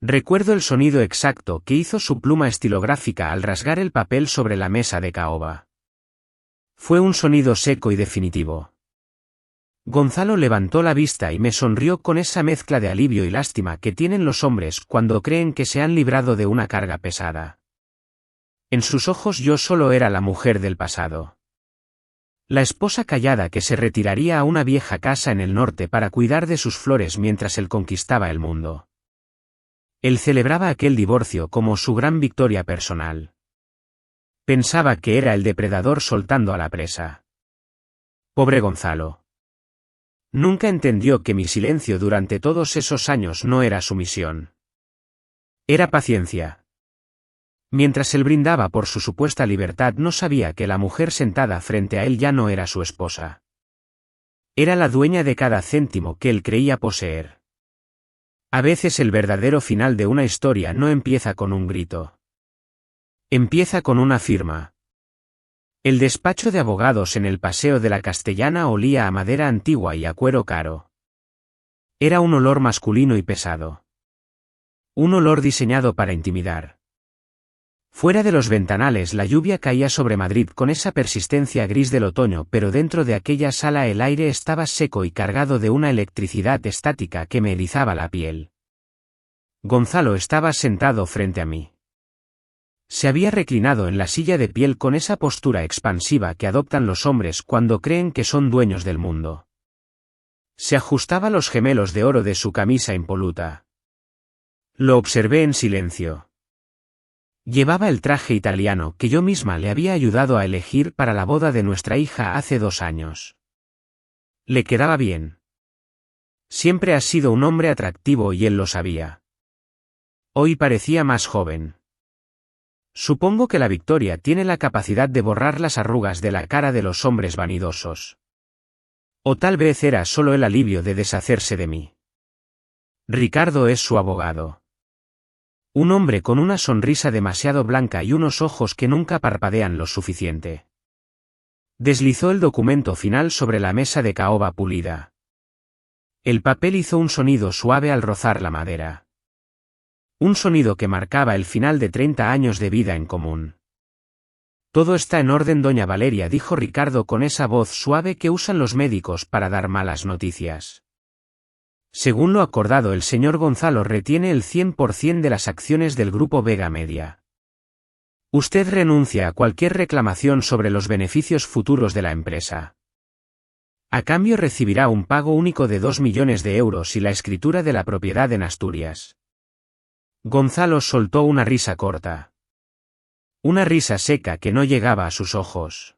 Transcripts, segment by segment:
Recuerdo el sonido exacto que hizo su pluma estilográfica al rasgar el papel sobre la mesa de caoba. Fue un sonido seco y definitivo. Gonzalo levantó la vista y me sonrió con esa mezcla de alivio y lástima que tienen los hombres cuando creen que se han librado de una carga pesada. En sus ojos yo solo era la mujer del pasado. La esposa callada que se retiraría a una vieja casa en el norte para cuidar de sus flores mientras él conquistaba el mundo. Él celebraba aquel divorcio como su gran victoria personal. Pensaba que era el depredador soltando a la presa. Pobre Gonzalo. Nunca entendió que mi silencio durante todos esos años no era sumisión. Era paciencia. Mientras él brindaba por su supuesta libertad, no sabía que la mujer sentada frente a él ya no era su esposa. Era la dueña de cada céntimo que él creía poseer. A veces el verdadero final de una historia no empieza con un grito. Empieza con una firma. El despacho de abogados en el Paseo de la Castellana olía a madera antigua y a cuero caro. Era un olor masculino y pesado. Un olor diseñado para intimidar. Fuera de los ventanales la lluvia caía sobre Madrid con esa persistencia gris del otoño, pero dentro de aquella sala el aire estaba seco y cargado de una electricidad estática que me erizaba la piel. Gonzalo estaba sentado frente a mí. Se había reclinado en la silla de piel con esa postura expansiva que adoptan los hombres cuando creen que son dueños del mundo. Se ajustaba los gemelos de oro de su camisa impoluta. Lo observé en silencio. Llevaba el traje italiano que yo misma le había ayudado a elegir para la boda de nuestra hija hace 2 años. Le quedaba bien. Siempre ha sido un hombre atractivo y él lo sabía. Hoy parecía más joven. Supongo que la victoria tiene la capacidad de borrar las arrugas de la cara de los hombres vanidosos. O tal vez era solo el alivio de deshacerse de mí. Ricardo es su abogado. Un hombre con una sonrisa demasiado blanca y unos ojos que nunca parpadean lo suficiente. Deslizó el documento final sobre la mesa de caoba pulida. El papel hizo un sonido suave al rozar la madera. Un sonido que marcaba el final de 30 años de vida en común. Todo está en orden, doña Valeria, dijo Ricardo con esa voz suave que usan los médicos para dar malas noticias. Según lo acordado, el señor Gonzalo retiene el 100% de las acciones del Grupo Vega Media. Usted renuncia a cualquier reclamación sobre los beneficios futuros de la empresa. A cambio recibirá un pago único de 2 millones de euros y la escritura de la propiedad en Asturias. Gonzalo soltó una risa corta. Una risa seca que no llegaba a sus ojos.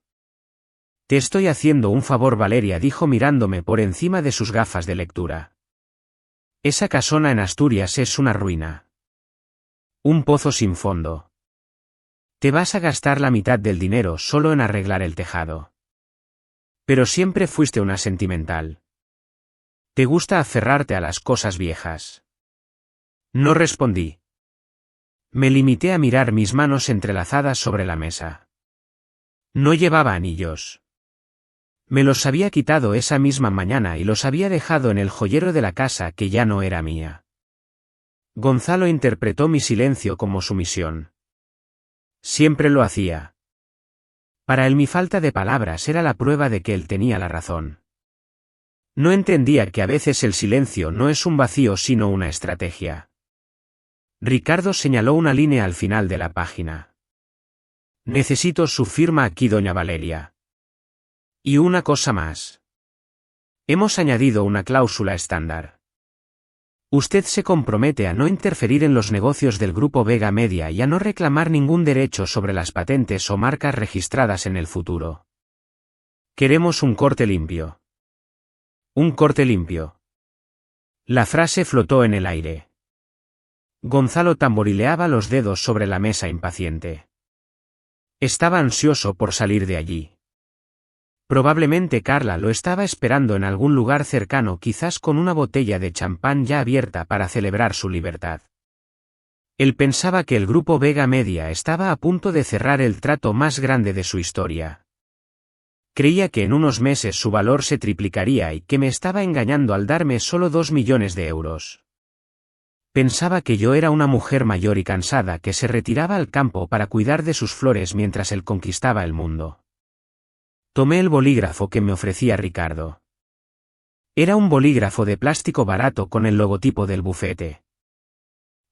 Te estoy haciendo un favor, Valeria, dijo mirándome por encima de sus gafas de lectura. Esa casona en Asturias es una ruina. Un pozo sin fondo. Te vas a gastar la mitad del dinero solo en arreglar el tejado. Pero siempre fuiste una sentimental. Te gusta aferrarte a las cosas viejas. No respondí. Me limité a mirar mis manos entrelazadas sobre la mesa. No llevaba anillos. Me los había quitado esa misma mañana y los había dejado en el joyero de la casa que ya no era mía. Gonzalo interpretó mi silencio como sumisión. Siempre lo hacía. Para él mi falta de palabras era la prueba de que él tenía la razón. No entendía que a veces el silencio no es un vacío sino una estrategia. Ricardo señaló una línea al final de la página. Necesito su firma aquí, doña Valeria. Y una cosa más. Hemos añadido una cláusula estándar. Usted se compromete a no interferir en los negocios del Grupo Vega Media y a no reclamar ningún derecho sobre las patentes o marcas registradas en el futuro. Queremos un corte limpio. Un corte limpio. La frase flotó en el aire. Gonzalo tamborileaba los dedos sobre la mesa impaciente. Estaba ansioso por salir de allí. Probablemente Carla lo estaba esperando en algún lugar cercano, quizás con una botella de champán ya abierta para celebrar su libertad. Él pensaba que el Grupo Vega Media estaba a punto de cerrar el trato más grande de su historia. Creía que en unos meses su valor se triplicaría y que me estaba engañando al darme solo 2 millones de euros. Pensaba que yo era una mujer mayor y cansada que se retiraba al campo para cuidar de sus flores mientras él conquistaba el mundo. Tomé el bolígrafo que me ofrecía Ricardo. Era un bolígrafo de plástico barato con el logotipo del bufete.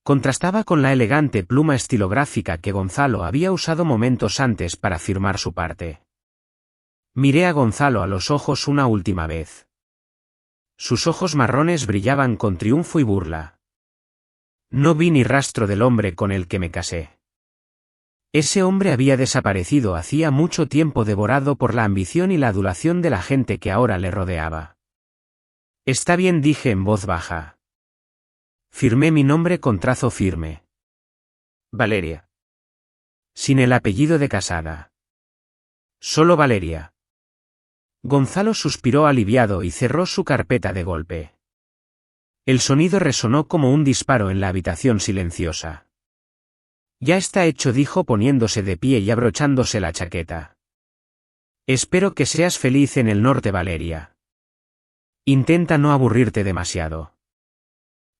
Contrastaba con la elegante pluma estilográfica que Gonzalo había usado momentos antes para firmar su parte. Miré a Gonzalo a los ojos una última vez. Sus ojos marrones brillaban con triunfo y burla. No vi ni rastro del hombre con el que me casé. Ese hombre había desaparecido hacía mucho tiempo, devorado por la ambición y la adulación de la gente que ahora le rodeaba. Está bien, dije en voz baja. Firmé mi nombre con trazo firme. Valeria. Sin el apellido de casada. Solo Valeria. Gonzalo suspiró aliviado y cerró su carpeta de golpe. El sonido resonó como un disparo en la habitación silenciosa. Ya está hecho, dijo poniéndose de pie y abrochándose la chaqueta. Espero que seas feliz en el norte, Valeria. Intenta no aburrirte demasiado.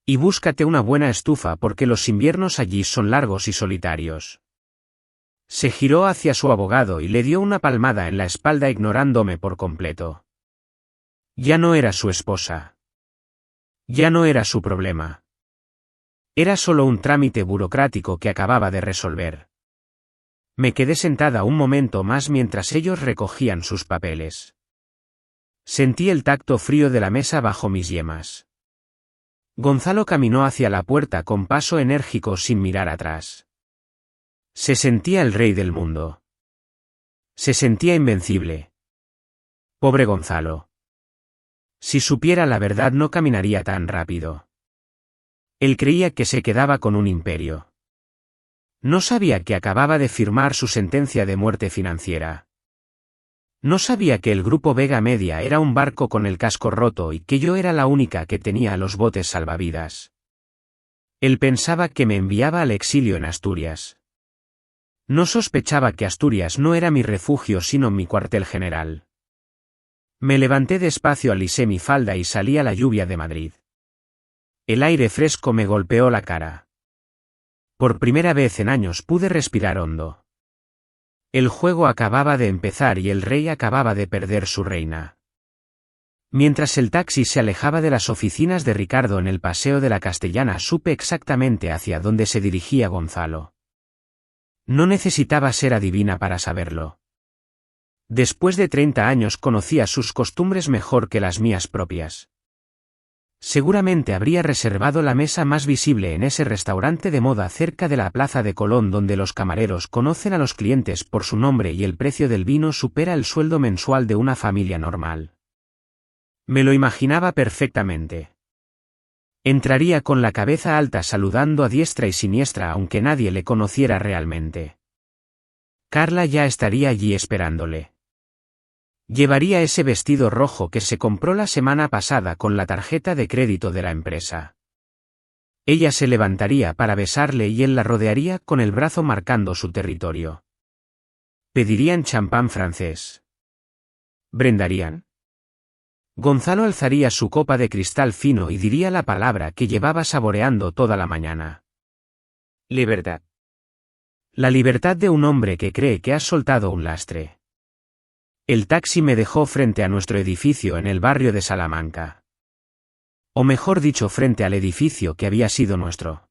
Y búscate una buena estufa porque los inviernos allí son largos y solitarios. Se giró hacia su abogado y le dio una palmada en la espalda ignorándome por completo. Ya no era su esposa. Ya no era su problema. Era solo un trámite burocrático que acababa de resolver. Me quedé sentada un momento más mientras ellos recogían sus papeles. Sentí el tacto frío de la mesa bajo mis yemas. Gonzalo caminó hacia la puerta con paso enérgico sin mirar atrás. Se sentía el rey del mundo. Se sentía invencible. Pobre Gonzalo. Si supiera la verdad no caminaría tan rápido. Él creía que se quedaba con un imperio. No sabía que acababa de firmar su sentencia de muerte financiera. No sabía que el grupo Vega Media era un barco con el casco roto y que yo era la única que tenía los botes salvavidas. Él pensaba que me enviaba al exilio en Asturias. No sospechaba que Asturias no era mi refugio sino mi cuartel general. Me levanté despacio, alisé mi falda y salí a la lluvia de Madrid. El aire fresco me golpeó la cara. Por primera vez en años pude respirar hondo. El juego acababa de empezar y el rey acababa de perder su reina. Mientras el taxi se alejaba de las oficinas de Ricardo en el Paseo de la Castellana, supe exactamente hacia dónde se dirigía Gonzalo. No necesitaba ser adivina para saberlo. Después de 30 años conocía sus costumbres mejor que las mías propias. Seguramente habría reservado la mesa más visible en ese restaurante de moda cerca de la Plaza de Colón, donde los camareros conocen a los clientes por su nombre y el precio del vino supera el sueldo mensual de una familia normal. Me lo imaginaba perfectamente. Entraría con la cabeza alta saludando a diestra y siniestra aunque nadie le conociera realmente. Carla ya estaría allí esperándole. Llevaría ese vestido rojo que se compró la semana pasada con la tarjeta de crédito de la empresa. Ella se levantaría para besarle y él la rodearía con el brazo marcando su territorio. Pedirían champán francés. Brindarían. Gonzalo alzaría su copa de cristal fino y diría la palabra que llevaba saboreando toda la mañana. Libertad. La libertad de un hombre que cree que ha soltado un lastre. El taxi me dejó frente a nuestro edificio en el barrio de Salamanca. O mejor dicho, frente al edificio que había sido nuestro.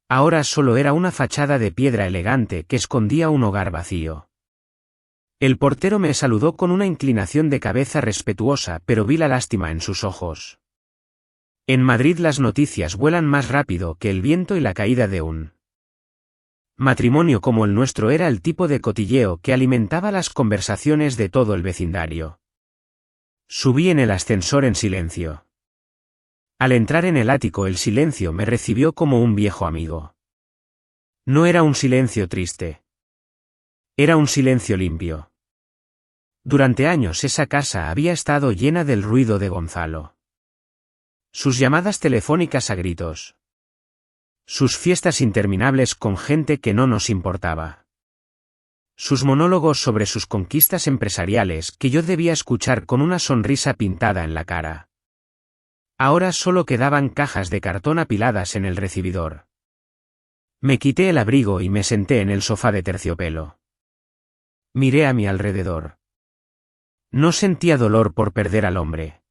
Ahora solo era una fachada de piedra elegante que escondía un hogar vacío. El portero me saludó con una inclinación de cabeza respetuosa, pero vi la lástima en sus ojos. En Madrid las noticias vuelan más rápido que el viento y la caída de un matrimonio como el nuestro era el tipo de cotilleo que alimentaba las conversaciones de todo el vecindario. Subí en el ascensor en silencio. Al entrar en el ático el silencio me recibió como un viejo amigo. No era un silencio triste. Era un silencio limpio. Durante años esa casa había estado llena del ruido de Gonzalo. Sus llamadas telefónicas a gritos. Sus fiestas interminables con gente que no nos importaba. Sus monólogos sobre sus conquistas empresariales que yo debía escuchar con una sonrisa pintada en la cara. Ahora solo quedaban cajas de cartón apiladas en el recibidor. Me quité el abrigo y me senté en el sofá de terciopelo. Miré a mi alrededor. No sentía dolor por perder al hombre.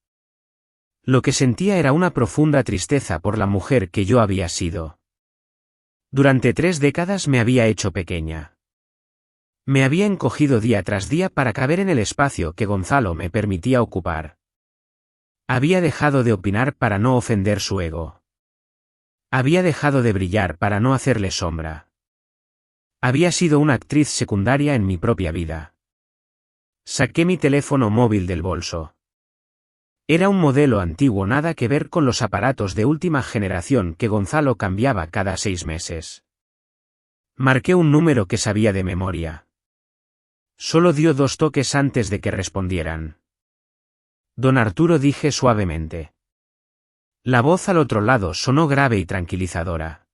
Lo que sentía era una profunda tristeza por la mujer que yo había sido. Durante 3 décadas me había hecho pequeña. Me había encogido día tras día para caber en el espacio que Gonzalo me permitía ocupar. Había dejado de opinar para no ofender su ego. Había dejado de brillar para no hacerle sombra. Había sido una actriz secundaria en mi propia vida. Saqué mi teléfono móvil del bolso. Era un modelo antiguo, nada que ver con los aparatos de última generación que Gonzalo cambiaba cada 6 meses. Marqué un número que sabía de memoria. Solo dio 2 toques antes de que respondieran. Don Arturo, dije suavemente. La voz al otro lado sonó grave y tranquilizadora.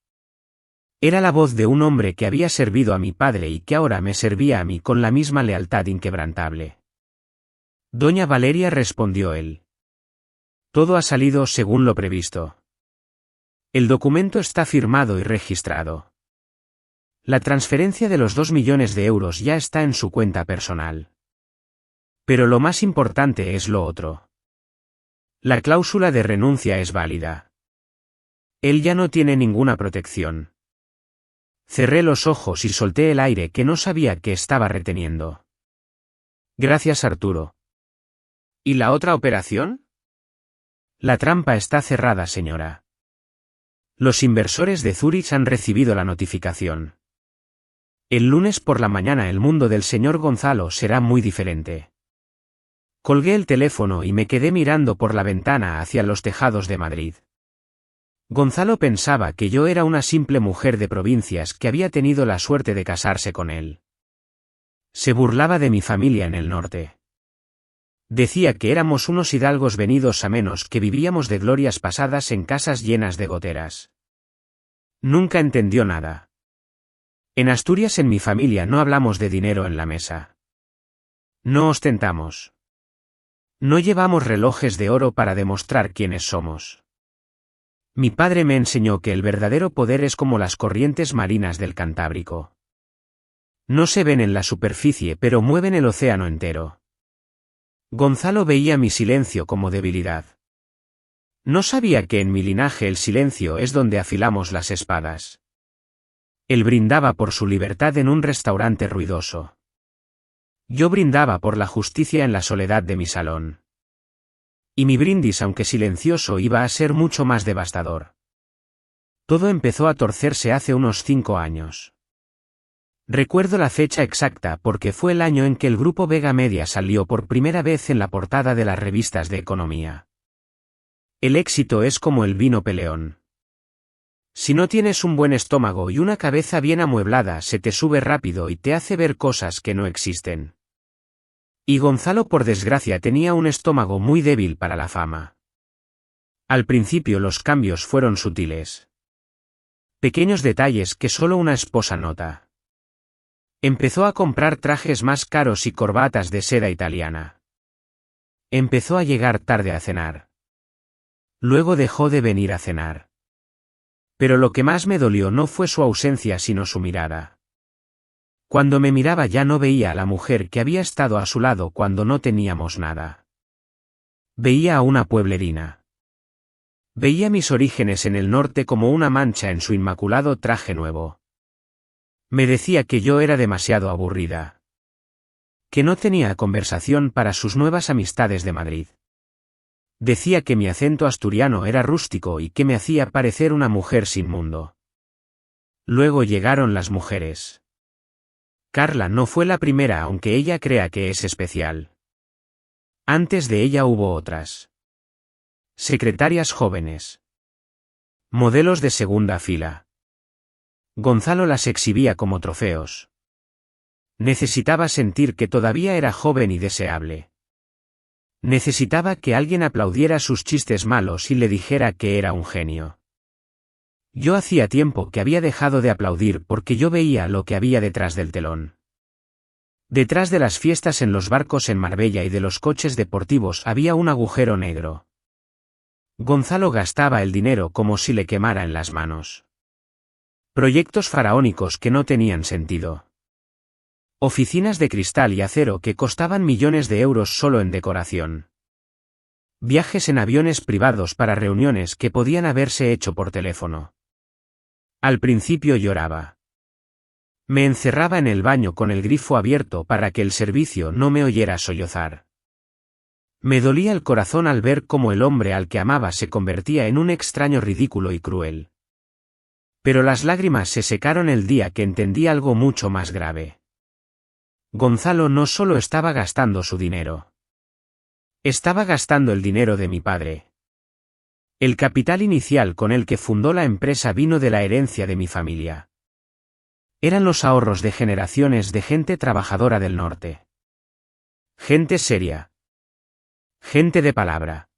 Era la voz de un hombre que había servido a mi padre y que ahora me servía a mí con la misma lealtad inquebrantable. Doña Valeria, respondió él. Todo ha salido según lo previsto. El documento está firmado y registrado. La transferencia de los 2 millones de euros ya está en su cuenta personal. Pero lo más importante es lo otro. La cláusula de renuncia es válida. Él ya no tiene ninguna protección. Cerré los ojos y solté el aire que no sabía que estaba reteniendo. Gracias, Arturo. ¿Y la otra operación? La trampa está cerrada, señora. Los inversores de Zurich han recibido la notificación. El lunes por la mañana el mundo del señor Gonzalo será muy diferente. Colgué el teléfono y me quedé mirando por la ventana hacia los tejados de Madrid. Gonzalo pensaba que yo era una simple mujer de provincias que había tenido la suerte de casarse con él. Se burlaba de mi familia en el norte. Decía que éramos unos hidalgos venidos a menos, que vivíamos de glorias pasadas en casas llenas de goteras. Nunca entendió nada. En Asturias, en mi familia, no hablamos de dinero en la mesa. No ostentamos. No llevamos relojes de oro para demostrar quiénes somos. Mi padre me enseñó que el verdadero poder es como las corrientes marinas del Cantábrico. No se ven en la superficie, pero mueven el océano entero. Gonzalo veía mi silencio como debilidad. No sabía que en mi linaje el silencio es donde afilamos las espadas. Él brindaba por su libertad en un restaurante ruidoso. Yo brindaba por la justicia en la soledad de mi salón. Y mi brindis, aunque silencioso, iba a ser mucho más devastador. Todo empezó a torcerse hace unos 5 años. Recuerdo la fecha exacta porque fue el año en que el grupo Vega Media salió por primera vez en la portada de las revistas de economía. El éxito es como el vino peleón. Si no tienes un buen estómago y una cabeza bien amueblada, se te sube rápido y te hace ver cosas que no existen. Y Gonzalo, por desgracia, tenía un estómago muy débil para la fama. Al principio los cambios fueron sutiles. Pequeños detalles que solo una esposa nota. Empezó a comprar trajes más caros y corbatas de seda italiana. Empezó a llegar tarde a cenar. Luego dejó de venir a cenar. Pero lo que más me dolió no fue su ausencia, sino su mirada. Cuando me miraba ya no veía a la mujer que había estado a su lado cuando no teníamos nada. Veía a una pueblerina. Veía mis orígenes en el norte como una mancha en su inmaculado traje nuevo. Me decía que yo era demasiado aburrida. Que no tenía conversación para sus nuevas amistades de Madrid. Decía que mi acento asturiano era rústico y que me hacía parecer una mujer sin mundo. Luego llegaron las mujeres. Carla no fue la primera, aunque ella crea que es especial. Antes de ella hubo otras. Secretarias jóvenes. Modelos de segunda fila. Gonzalo las exhibía como trofeos. Necesitaba sentir que todavía era joven y deseable. Necesitaba que alguien aplaudiera sus chistes malos y le dijera que era un genio. Yo hacía tiempo que había dejado de aplaudir porque yo veía lo que había detrás del telón. Detrás de las fiestas en los barcos en Marbella y de los coches deportivos había un agujero negro. Gonzalo gastaba el dinero como si le quemara en las manos. Proyectos faraónicos que no tenían sentido. Oficinas de cristal y acero que costaban millones de euros solo en decoración. Viajes en aviones privados para reuniones que podían haberse hecho por teléfono. Al principio lloraba. Me encerraba en el baño con el grifo abierto para que el servicio no me oyera sollozar. Me dolía el corazón al ver cómo el hombre al que amaba se convertía en un extraño ridículo y cruel. Pero las lágrimas se secaron el día que entendí algo mucho más grave. Gonzalo no solo estaba gastando su dinero. Estaba gastando el dinero de mi padre. El capital inicial con el que fundó la empresa vino de la herencia de mi familia. Eran los ahorros de generaciones de gente trabajadora del norte. Gente seria. Gente de palabra.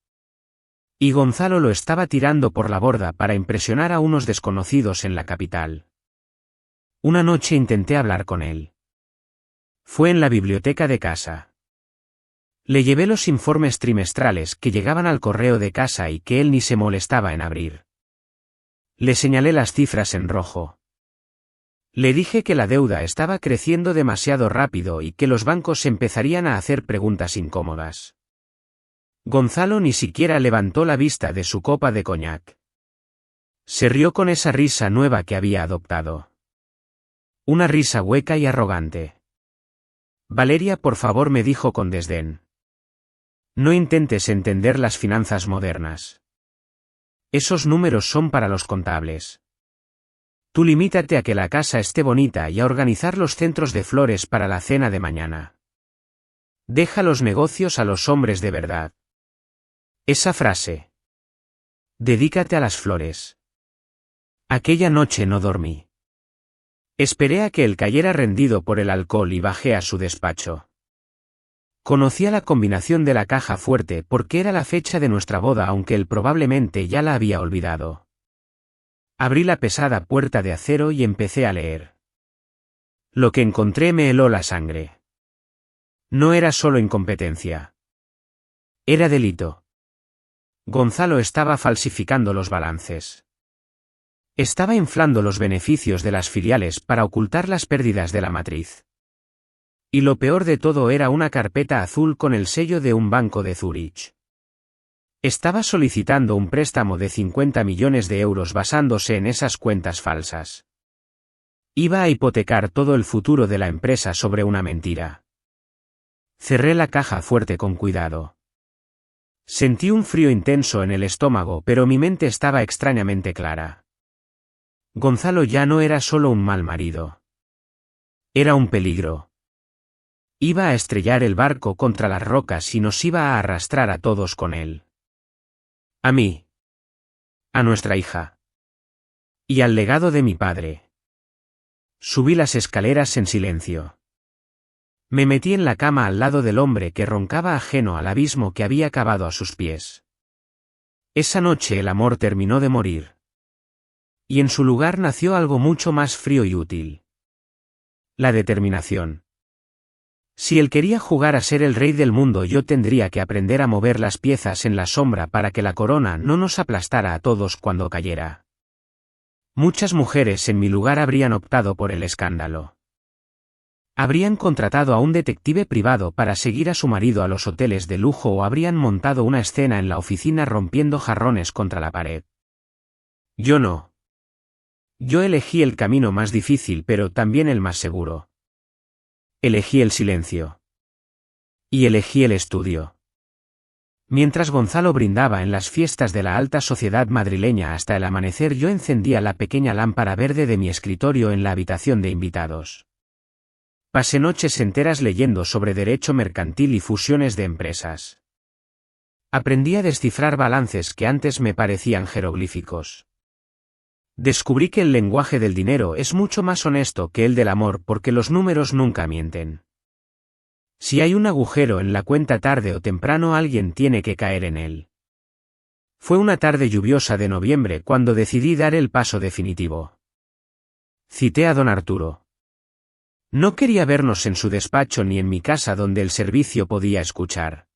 Y Gonzalo lo estaba tirando por la borda para impresionar a unos desconocidos en la capital. Una noche intenté hablar con él. Fue en la biblioteca de casa. Le llevé los informes trimestrales que llegaban al correo de casa y que él ni se molestaba en abrir. Le señalé las cifras en rojo. Le dije que la deuda estaba creciendo demasiado rápido y que los bancos empezarían a hacer preguntas incómodas. Gonzalo ni siquiera levantó la vista de su copa de coñac. Se rió con esa risa nueva que había adoptado. Una risa hueca y arrogante. Valeria, por favor, me dijo con desdén. No intentes entender las finanzas modernas. Esos números son para los contables. Tú limítate a que la casa esté bonita y a organizar los centros de flores para la cena de mañana. Deja los negocios a los hombres de verdad. Esa frase. Dedícate a las flores. Aquella noche no dormí. Esperé a que él cayera rendido por el alcohol y bajé a su despacho. Conocía la combinación de la caja fuerte porque era la fecha de nuestra boda, aunque él probablemente ya la había olvidado. Abrí la pesada puerta de acero y empecé a leer. Lo que encontré me heló la sangre. No era solo incompetencia. Era delito. Gonzalo estaba falsificando los balances. Estaba inflando los beneficios de las filiales para ocultar las pérdidas de la matriz. Y lo peor de todo era una carpeta azul con el sello de un banco de Zúrich. Estaba solicitando un préstamo de 50 millones de euros basándose en esas cuentas falsas. Iba a hipotecar todo el futuro de la empresa sobre una mentira. Cerré la caja fuerte con cuidado. Sentí un frío intenso en el estómago, pero mi mente estaba extrañamente clara. Gonzalo ya no era solo un mal marido. Era un peligro. Iba a estrellar el barco contra las rocas y nos iba a arrastrar a todos con él. A mí. A nuestra hija. Y al legado de mi padre. Subí las escaleras en silencio. Me metí en la cama al lado del hombre que roncaba ajeno al abismo que había cavado a sus pies. Esa noche el amor terminó de morir. Y en su lugar nació algo mucho más frío y útil. La determinación. Si él quería jugar a ser el rey del mundo, yo tendría que aprender a mover las piezas en la sombra para que la corona no nos aplastara a todos cuando cayera. Muchas mujeres en mi lugar habrían optado por el escándalo. Habrían contratado a un detective privado para seguir a su marido a los hoteles de lujo o habrían montado una escena en la oficina rompiendo jarrones contra la pared. Yo no. Yo elegí el camino más difícil pero también el más seguro. Elegí el silencio. Y elegí el estudio. Mientras Gonzalo brindaba en las fiestas de la alta sociedad madrileña hasta el amanecer, yo encendía la pequeña lámpara verde de mi escritorio en la habitación de invitados. Pasé noches enteras leyendo sobre derecho mercantil y fusiones de empresas. Aprendí a descifrar balances que antes me parecían jeroglíficos. Descubrí que el lenguaje del dinero es mucho más honesto que el del amor porque los números nunca mienten. Si hay un agujero en la cuenta, tarde o temprano alguien tiene que caer en él. Fue una tarde lluviosa de noviembre cuando decidí dar el paso definitivo. Cité a don Arturo. No quería vernos en su despacho ni en mi casa donde el servicio podía escuchar.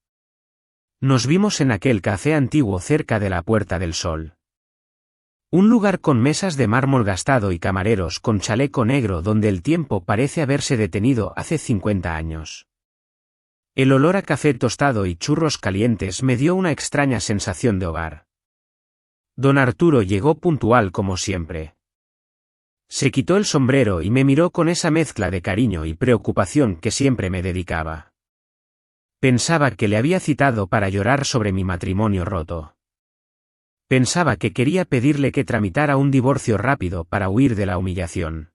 Nos vimos en aquel café antiguo cerca de la Puerta del Sol. Un lugar con mesas de mármol gastado y camareros con chaleco negro donde el tiempo parece haberse detenido hace 50 años. El olor a café tostado y churros calientes me dio una extraña sensación de hogar. Don Arturo llegó puntual como siempre. Se quitó el sombrero y me miró con esa mezcla de cariño y preocupación que siempre me dedicaba. Pensaba que le había citado para llorar sobre mi matrimonio roto. Pensaba que quería pedirle que tramitara un divorcio rápido para huir de la humillación.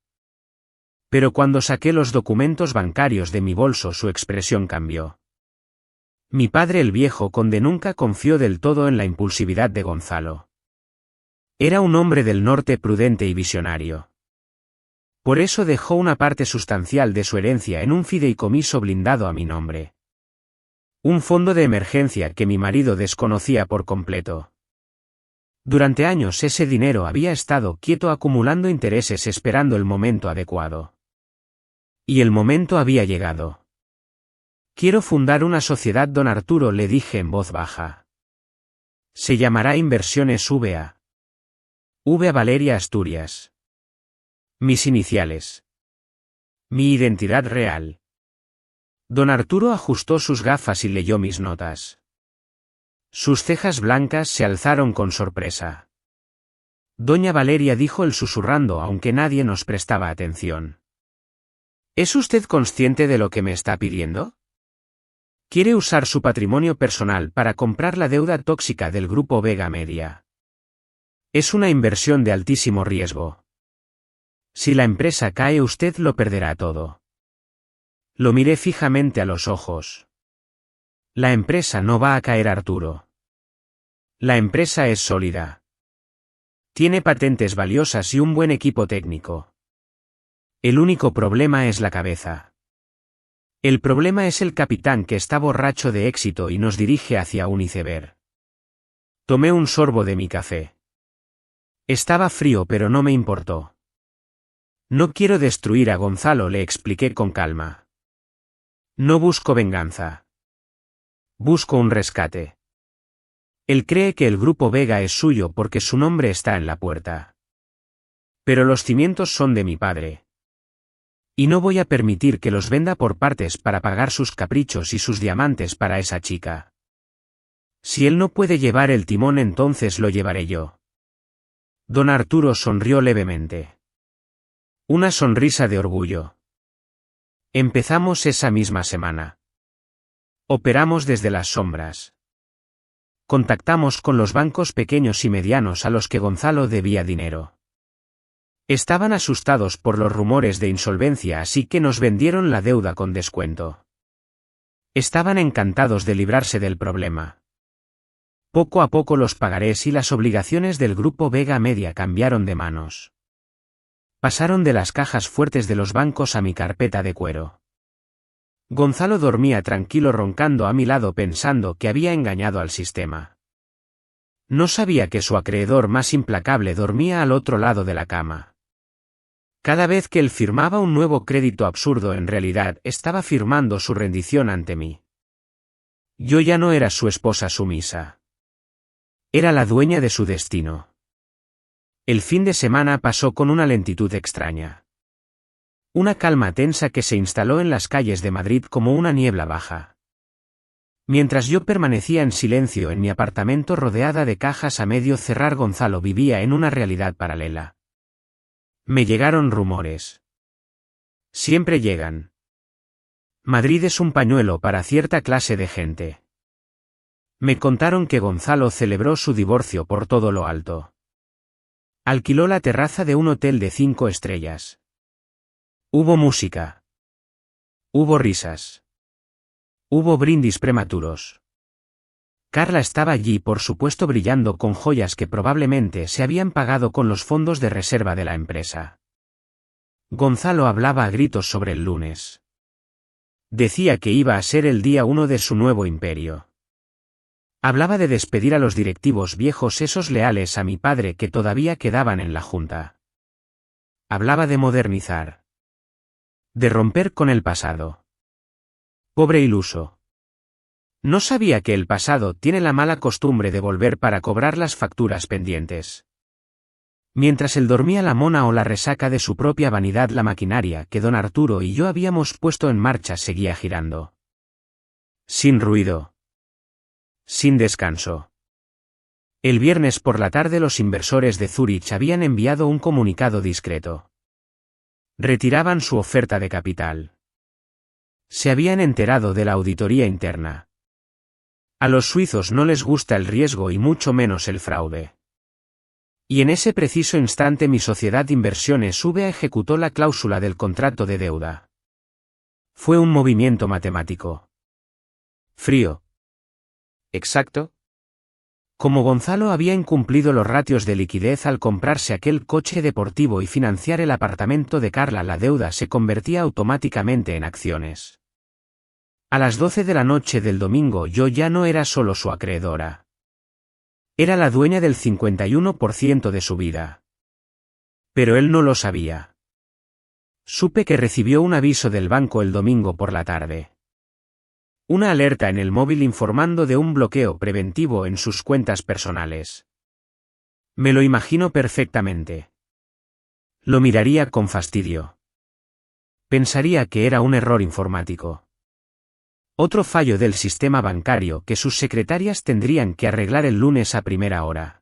Pero cuando saqué los documentos bancarios de mi bolso su expresión cambió. Mi padre el viejo conde nunca confió del todo en la impulsividad de Gonzalo. Era un hombre del norte prudente y visionario. Por eso dejó una parte sustancial de su herencia en un fideicomiso blindado a mi nombre. Un fondo de emergencia que mi marido desconocía por completo. Durante años ese dinero había estado quieto acumulando intereses esperando el momento adecuado. Y el momento había llegado. Quiero fundar una sociedad, don Arturo, le dije en voz baja. Se llamará Inversiones V.A. V.A. Valeria Asturias. Mis iniciales. Mi identidad real. Don Arturo ajustó sus gafas y leyó mis notas. Sus cejas blancas se alzaron con sorpresa. Doña Valeria, dijo él susurrando aunque nadie nos prestaba atención. ¿Es usted consciente de lo que me está pidiendo? Quiere usar su patrimonio personal para comprar la deuda tóxica del Grupo Vega Media. Es una inversión de altísimo riesgo. Si la empresa cae, usted lo perderá todo. Lo miré fijamente a los ojos. La empresa no va a caer, Arturo. La empresa es sólida. Tiene patentes valiosas y un buen equipo técnico. El único problema es la cabeza. El problema es el capitán, que está borracho de éxito y nos dirige hacia un iceberg. Tomé un sorbo de mi café. Estaba frío, pero no me importó. No quiero destruir a Gonzalo, le expliqué con calma. No busco venganza. Busco un rescate. Él cree que el Grupo Vega es suyo porque su nombre está en la puerta. Pero los cimientos son de mi padre. Y no voy a permitir que los venda por partes para pagar sus caprichos y sus diamantes para esa chica. Si él no puede llevar el timón, entonces lo llevaré yo. Don Arturo sonrió levemente. Una sonrisa de orgullo. Empezamos esa misma semana. Operamos desde las sombras. Contactamos con los bancos pequeños y medianos a los que Gonzalo debía dinero. Estaban asustados por los rumores de insolvencia, así que nos vendieron la deuda con descuento. Estaban encantados de librarse del problema. Poco a poco los pagarés y las obligaciones del Grupo Vega Media cambiaron de manos. Pasaron de las cajas fuertes de los bancos a mi carpeta de cuero. Gonzalo dormía tranquilo roncando a mi lado pensando que había engañado al sistema. No sabía que su acreedor más implacable dormía al otro lado de la cama. Cada vez que él firmaba un nuevo crédito absurdo, en realidad estaba firmando su rendición ante mí. Yo ya no era su esposa sumisa. Era la dueña de su destino. El fin de semana pasó con una lentitud extraña. Una calma tensa que se instaló en las calles de Madrid como una niebla baja. Mientras yo permanecía en silencio en mi apartamento rodeada de cajas a medio cerrar, Gonzalo vivía en una realidad paralela. Me llegaron rumores. Siempre llegan. Madrid es un pañuelo para cierta clase de gente. Me contaron que Gonzalo celebró su divorcio por todo lo alto. Alquiló la terraza de un hotel de 5 estrellas. Hubo música. Hubo risas. Hubo brindis prematuros. Carla estaba allí, por supuesto, brillando con joyas que probablemente se habían pagado con los fondos de reserva de la empresa. Gonzalo hablaba a gritos sobre el lunes. Decía que iba a ser el día 1 de su nuevo imperio. Hablaba de despedir a los directivos viejos, esos leales a mi padre que todavía quedaban en la junta. Hablaba de modernizar. De romper con el pasado. Pobre iluso. No sabía que el pasado tiene la mala costumbre de volver para cobrar las facturas pendientes. Mientras él dormía la mona o la resaca de su propia vanidad, la maquinaria que don Arturo y yo habíamos puesto en marcha seguía girando. Sin ruido. Sin descanso. El viernes por la tarde los inversores de Zúrich habían enviado un comunicado discreto. Retiraban su oferta de capital. Se habían enterado de la auditoría interna. A los suizos no les gusta el riesgo y mucho menos el fraude. Y en ese preciso instante mi sociedad de inversiones VA ejecutó la cláusula del contrato de deuda. Fue un movimiento matemático. Frío. Exacto. Como Gonzalo había incumplido los ratios de liquidez al comprarse aquel coche deportivo y financiar el apartamento de Carla, la deuda se convertía automáticamente en acciones. A las 12 de la noche del domingo yo ya no era solo su acreedora. Era la dueña del 51% de su vida. Pero él no lo sabía. Supe que recibió un aviso del banco el domingo por la tarde. Una alerta en el móvil informando de un bloqueo preventivo en sus cuentas personales. Me lo imagino perfectamente. Lo miraría con fastidio. Pensaría que era un error informático. Otro fallo del sistema bancario que sus secretarias tendrían que arreglar el lunes a primera hora.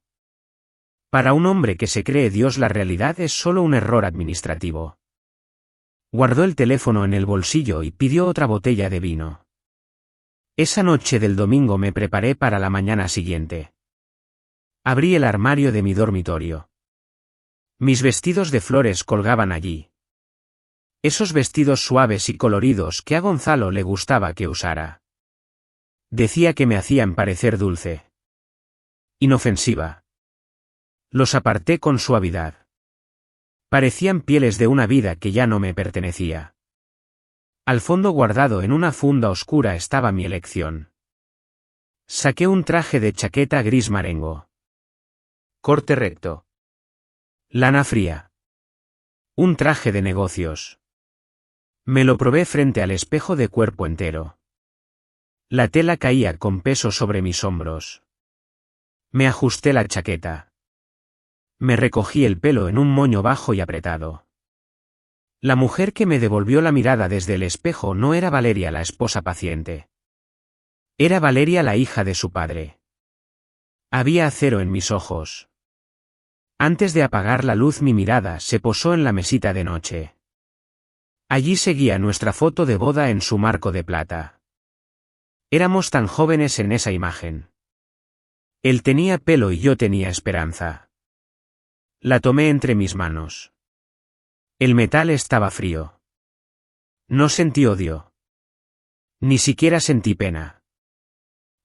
Para un hombre que se cree Dios, la realidad es solo un error administrativo. Guardó el teléfono en el bolsillo y pidió otra botella de vino. Esa noche del domingo me preparé para la mañana siguiente. Abrí el armario de mi dormitorio. Mis vestidos de flores colgaban allí. Esos vestidos suaves y coloridos que a Gonzalo le gustaba que usara. Decía que me hacían parecer dulce. Inofensiva. Los aparté con suavidad. Parecían pieles de una vida que ya no me pertenecía. Al fondo, guardado en una funda oscura, estaba mi elección. Saqué un traje de chaqueta gris marengo. Corte recto. Lana fría. Un traje de negocios. Me lo probé frente al espejo de cuerpo entero. La tela caía con peso sobre mis hombros. Me ajusté la chaqueta. Me recogí el pelo en un moño bajo y apretado. La mujer que me devolvió la mirada desde el espejo no era Valeria, la esposa paciente. Era Valeria, la hija de su padre. Había acero en mis ojos. Antes de apagar la luz, mi mirada se posó en la mesita de noche. Allí seguía nuestra foto de boda en su marco de plata. Éramos tan jóvenes en esa imagen. Él tenía pelo y yo tenía esperanza. La tomé entre mis manos. El metal estaba frío. No sentí odio. Ni siquiera sentí pena.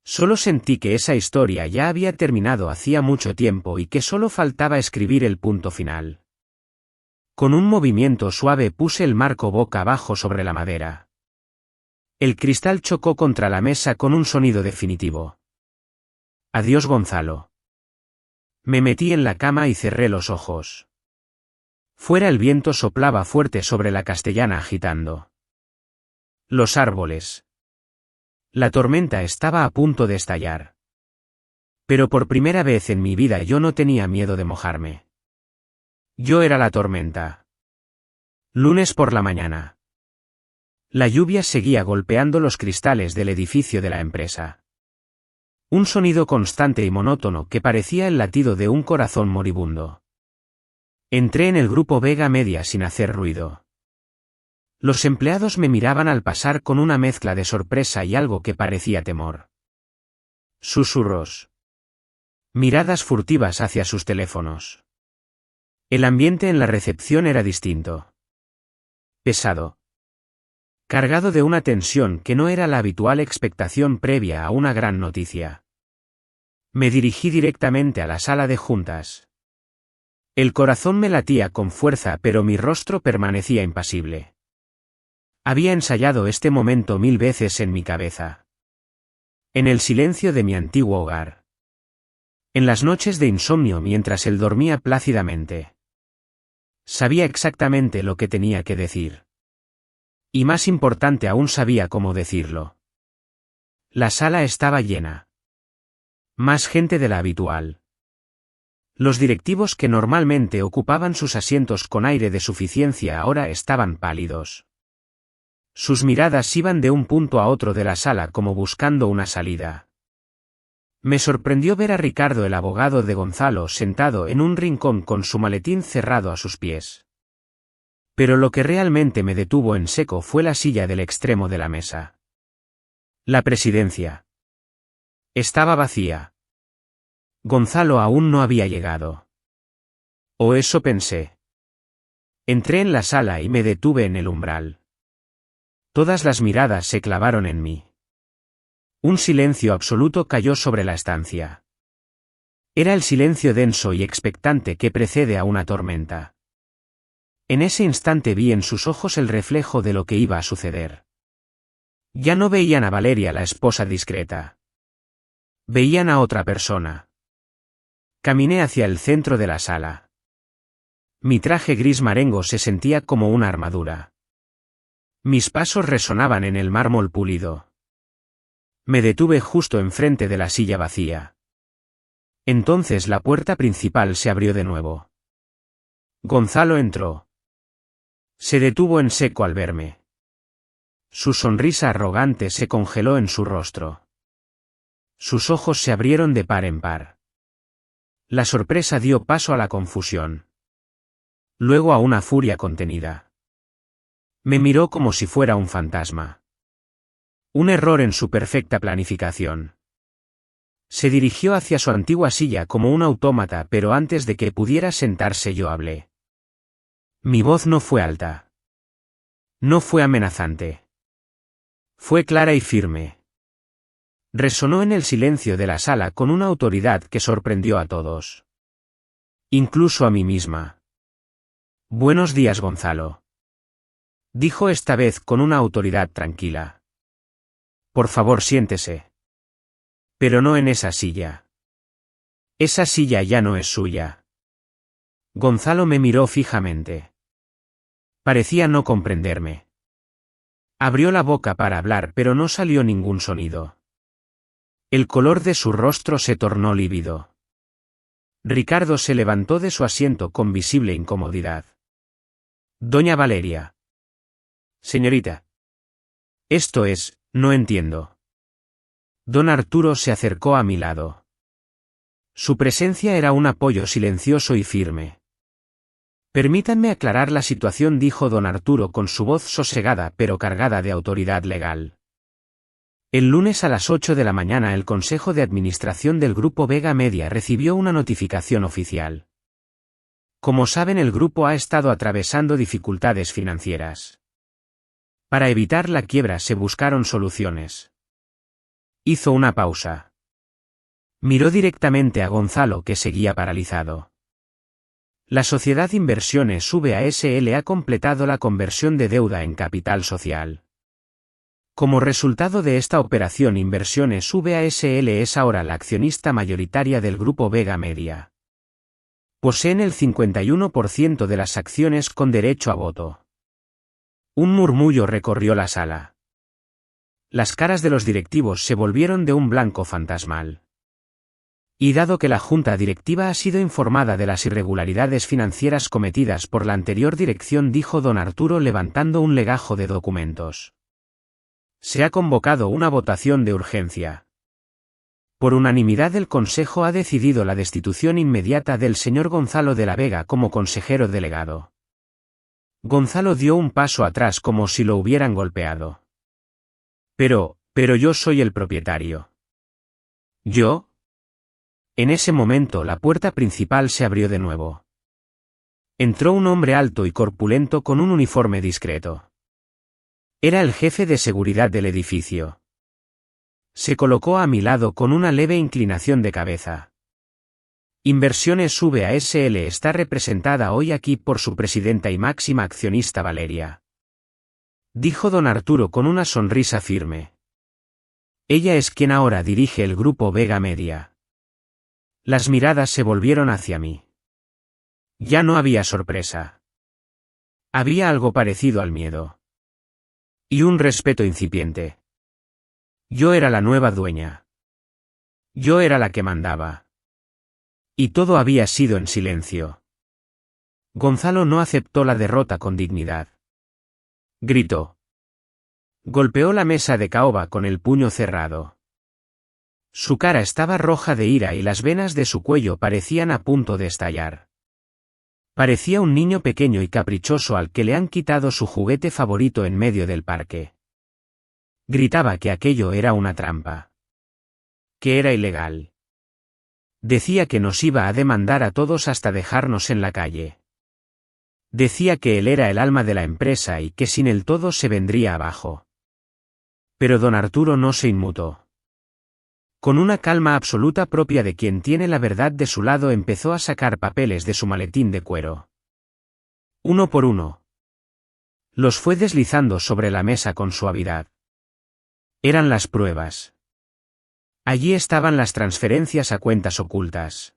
Solo sentí que esa historia ya había terminado hacía mucho tiempo y que solo faltaba escribir el punto final. Con un movimiento suave puse el marco boca abajo sobre la madera. El cristal chocó contra la mesa con un sonido definitivo. Adiós, Gonzalo. Me metí en la cama y cerré los ojos. Fuera el viento soplaba fuerte sobre la Castellana agitando los árboles. La tormenta estaba a punto de estallar. Pero por primera vez en mi vida yo no tenía miedo de mojarme. Yo era la tormenta. Lunes por la mañana. La lluvia seguía golpeando los cristales del edificio de la empresa. Un sonido constante y monótono que parecía el latido de un corazón moribundo. Entré en el grupo Vega Media sin hacer ruido. Los empleados me miraban al pasar con una mezcla de sorpresa y algo que parecía temor. Susurros. Miradas furtivas hacia sus teléfonos. El ambiente en la recepción era distinto. Pesado. Cargado de una tensión que no era la habitual expectación previa a una gran noticia. Me dirigí directamente a la sala de juntas. El corazón me latía con fuerza, pero mi rostro permanecía impasible. Había ensayado este momento 1000 veces en mi cabeza. En el silencio de mi antiguo hogar. En las noches de insomnio mientras él dormía plácidamente. Sabía exactamente lo que tenía que decir. Y más importante aún, sabía cómo decirlo. La sala estaba llena. Más gente de la habitual. Los directivos que normalmente ocupaban sus asientos con aire de suficiencia ahora estaban pálidos. Sus miradas iban de un punto a otro de la sala como buscando una salida. Me sorprendió ver a Ricardo, el abogado de Gonzalo, sentado en un rincón con su maletín cerrado a sus pies. Pero lo que realmente me detuvo en seco fue la silla del extremo de la mesa. La presidencia. Estaba vacía. Gonzalo aún no había llegado. O eso pensé. Entré en la sala y me detuve en el umbral. Todas las miradas se clavaron en mí. Un silencio absoluto cayó sobre la estancia. Era el silencio denso y expectante que precede a una tormenta. En ese instante vi en sus ojos el reflejo de lo que iba a suceder. Ya no veían a Valeria, la esposa discreta. Veían a otra persona. Caminé hacia el centro de la sala. Mi traje gris marengo se sentía como una armadura. Mis pasos resonaban en el mármol pulido. Me detuve justo enfrente de la silla vacía. Entonces la puerta principal se abrió de nuevo. Gonzalo entró. Se detuvo en seco al verme. Su sonrisa arrogante se congeló en su rostro. Sus ojos se abrieron de par en par. La sorpresa dio paso a la confusión. Luego a una furia contenida. Me miró como si fuera un fantasma. Un error en su perfecta planificación. Se dirigió hacia su antigua silla como un autómata, pero antes de que pudiera sentarse yo hablé. Mi voz no fue alta. No fue amenazante. Fue clara y firme. Resonó en el silencio de la sala con una autoridad que sorprendió a todos. Incluso a mí misma. Buenos días, Gonzalo. Dijo esta vez con una autoridad tranquila. Por favor, siéntese. Pero no en esa silla. Esa silla ya no es suya. Gonzalo me miró fijamente. Parecía no comprenderme. Abrió la boca para hablar, pero no salió ningún sonido. El color de su rostro se tornó lívido. Ricardo se levantó de su asiento con visible incomodidad. Doña Valeria. Señorita. Esto es, no entiendo. Don Arturo se acercó a mi lado. Su presencia era un apoyo silencioso y firme. Permítanme aclarar la situación, dijo don Arturo con su voz sosegada pero cargada de autoridad legal. El lunes a las 8 de la mañana el Consejo de Administración del Grupo Vega Media recibió una notificación oficial. Como saben, el grupo ha estado atravesando dificultades financieras. Para evitar la quiebra se buscaron soluciones. Hizo una pausa. Miró directamente a Gonzalo, que seguía paralizado. La sociedad Inversiones VASL ha completado la conversión de deuda en capital social. Como resultado de esta operación, Inversiones VASL es ahora la accionista mayoritaria del Grupo Vega Media. Poseen el 51% de las acciones con derecho a voto. Un murmullo recorrió la sala. Las caras de los directivos se volvieron de un blanco fantasmal. Y dado que la junta directiva ha sido informada de las irregularidades financieras cometidas por la anterior dirección, dijo don Arturo levantando un legajo de documentos. Se ha convocado una votación de urgencia. Por unanimidad el Consejo ha decidido la destitución inmediata del señor Gonzalo de la Vega como consejero delegado. Gonzalo dio un paso atrás como si lo hubieran golpeado. Pero yo soy el propietario. ¿Yo? En ese momento la puerta principal se abrió de nuevo. Entró un hombre alto y corpulento con un uniforme discreto. Era el jefe de seguridad del edificio. Se colocó a mi lado con una leve inclinación de cabeza. Inversiones VASL está representada hoy aquí por su presidenta y máxima accionista Valeria. Dijo don Arturo con una sonrisa firme. Ella es quien ahora dirige el Grupo Vega Media. Las miradas se volvieron hacia mí. Ya no había sorpresa. Había algo parecido al miedo. Y un respeto incipiente. Yo era la nueva dueña. Yo era la que mandaba. Y todo había sido en silencio. Gonzalo no aceptó la derrota con dignidad. Gritó. Golpeó la mesa de caoba con el puño cerrado. Su cara estaba roja de ira y las venas de su cuello parecían a punto de estallar. Parecía un niño pequeño y caprichoso al que le han quitado su juguete favorito en medio del parque. Gritaba que aquello era una trampa. Que era ilegal. Decía que nos iba a demandar a todos hasta dejarnos en la calle. Decía que él era el alma de la empresa y que sin él todo se vendría abajo. Pero don Arturo no se inmutó. Con una calma absoluta propia de quien tiene la verdad de su lado empezó a sacar papeles de su maletín de cuero. Uno por uno. Los fue deslizando sobre la mesa con suavidad. Eran las pruebas. Allí estaban las transferencias a cuentas ocultas.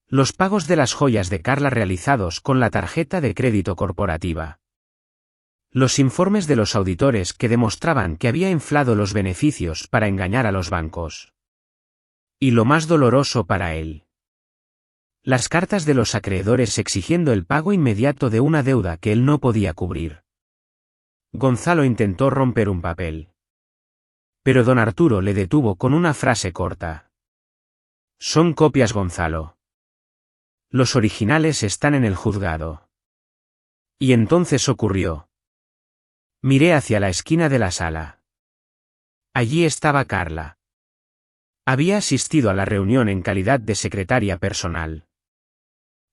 Los pagos de las joyas de Carla realizados con la tarjeta de crédito corporativa. Los informes de los auditores que demostraban que había inflado los beneficios para engañar a los bancos. Y lo más doloroso para él. Las cartas de los acreedores exigiendo el pago inmediato de una deuda que él no podía cubrir. Gonzalo intentó romper un papel. Pero don Arturo le detuvo con una frase corta. Son copias, Gonzalo. Los originales están en el juzgado. Y entonces ocurrió. Miré hacia la esquina de la sala. Allí estaba Carla. Había asistido a la reunión en calidad de secretaria personal.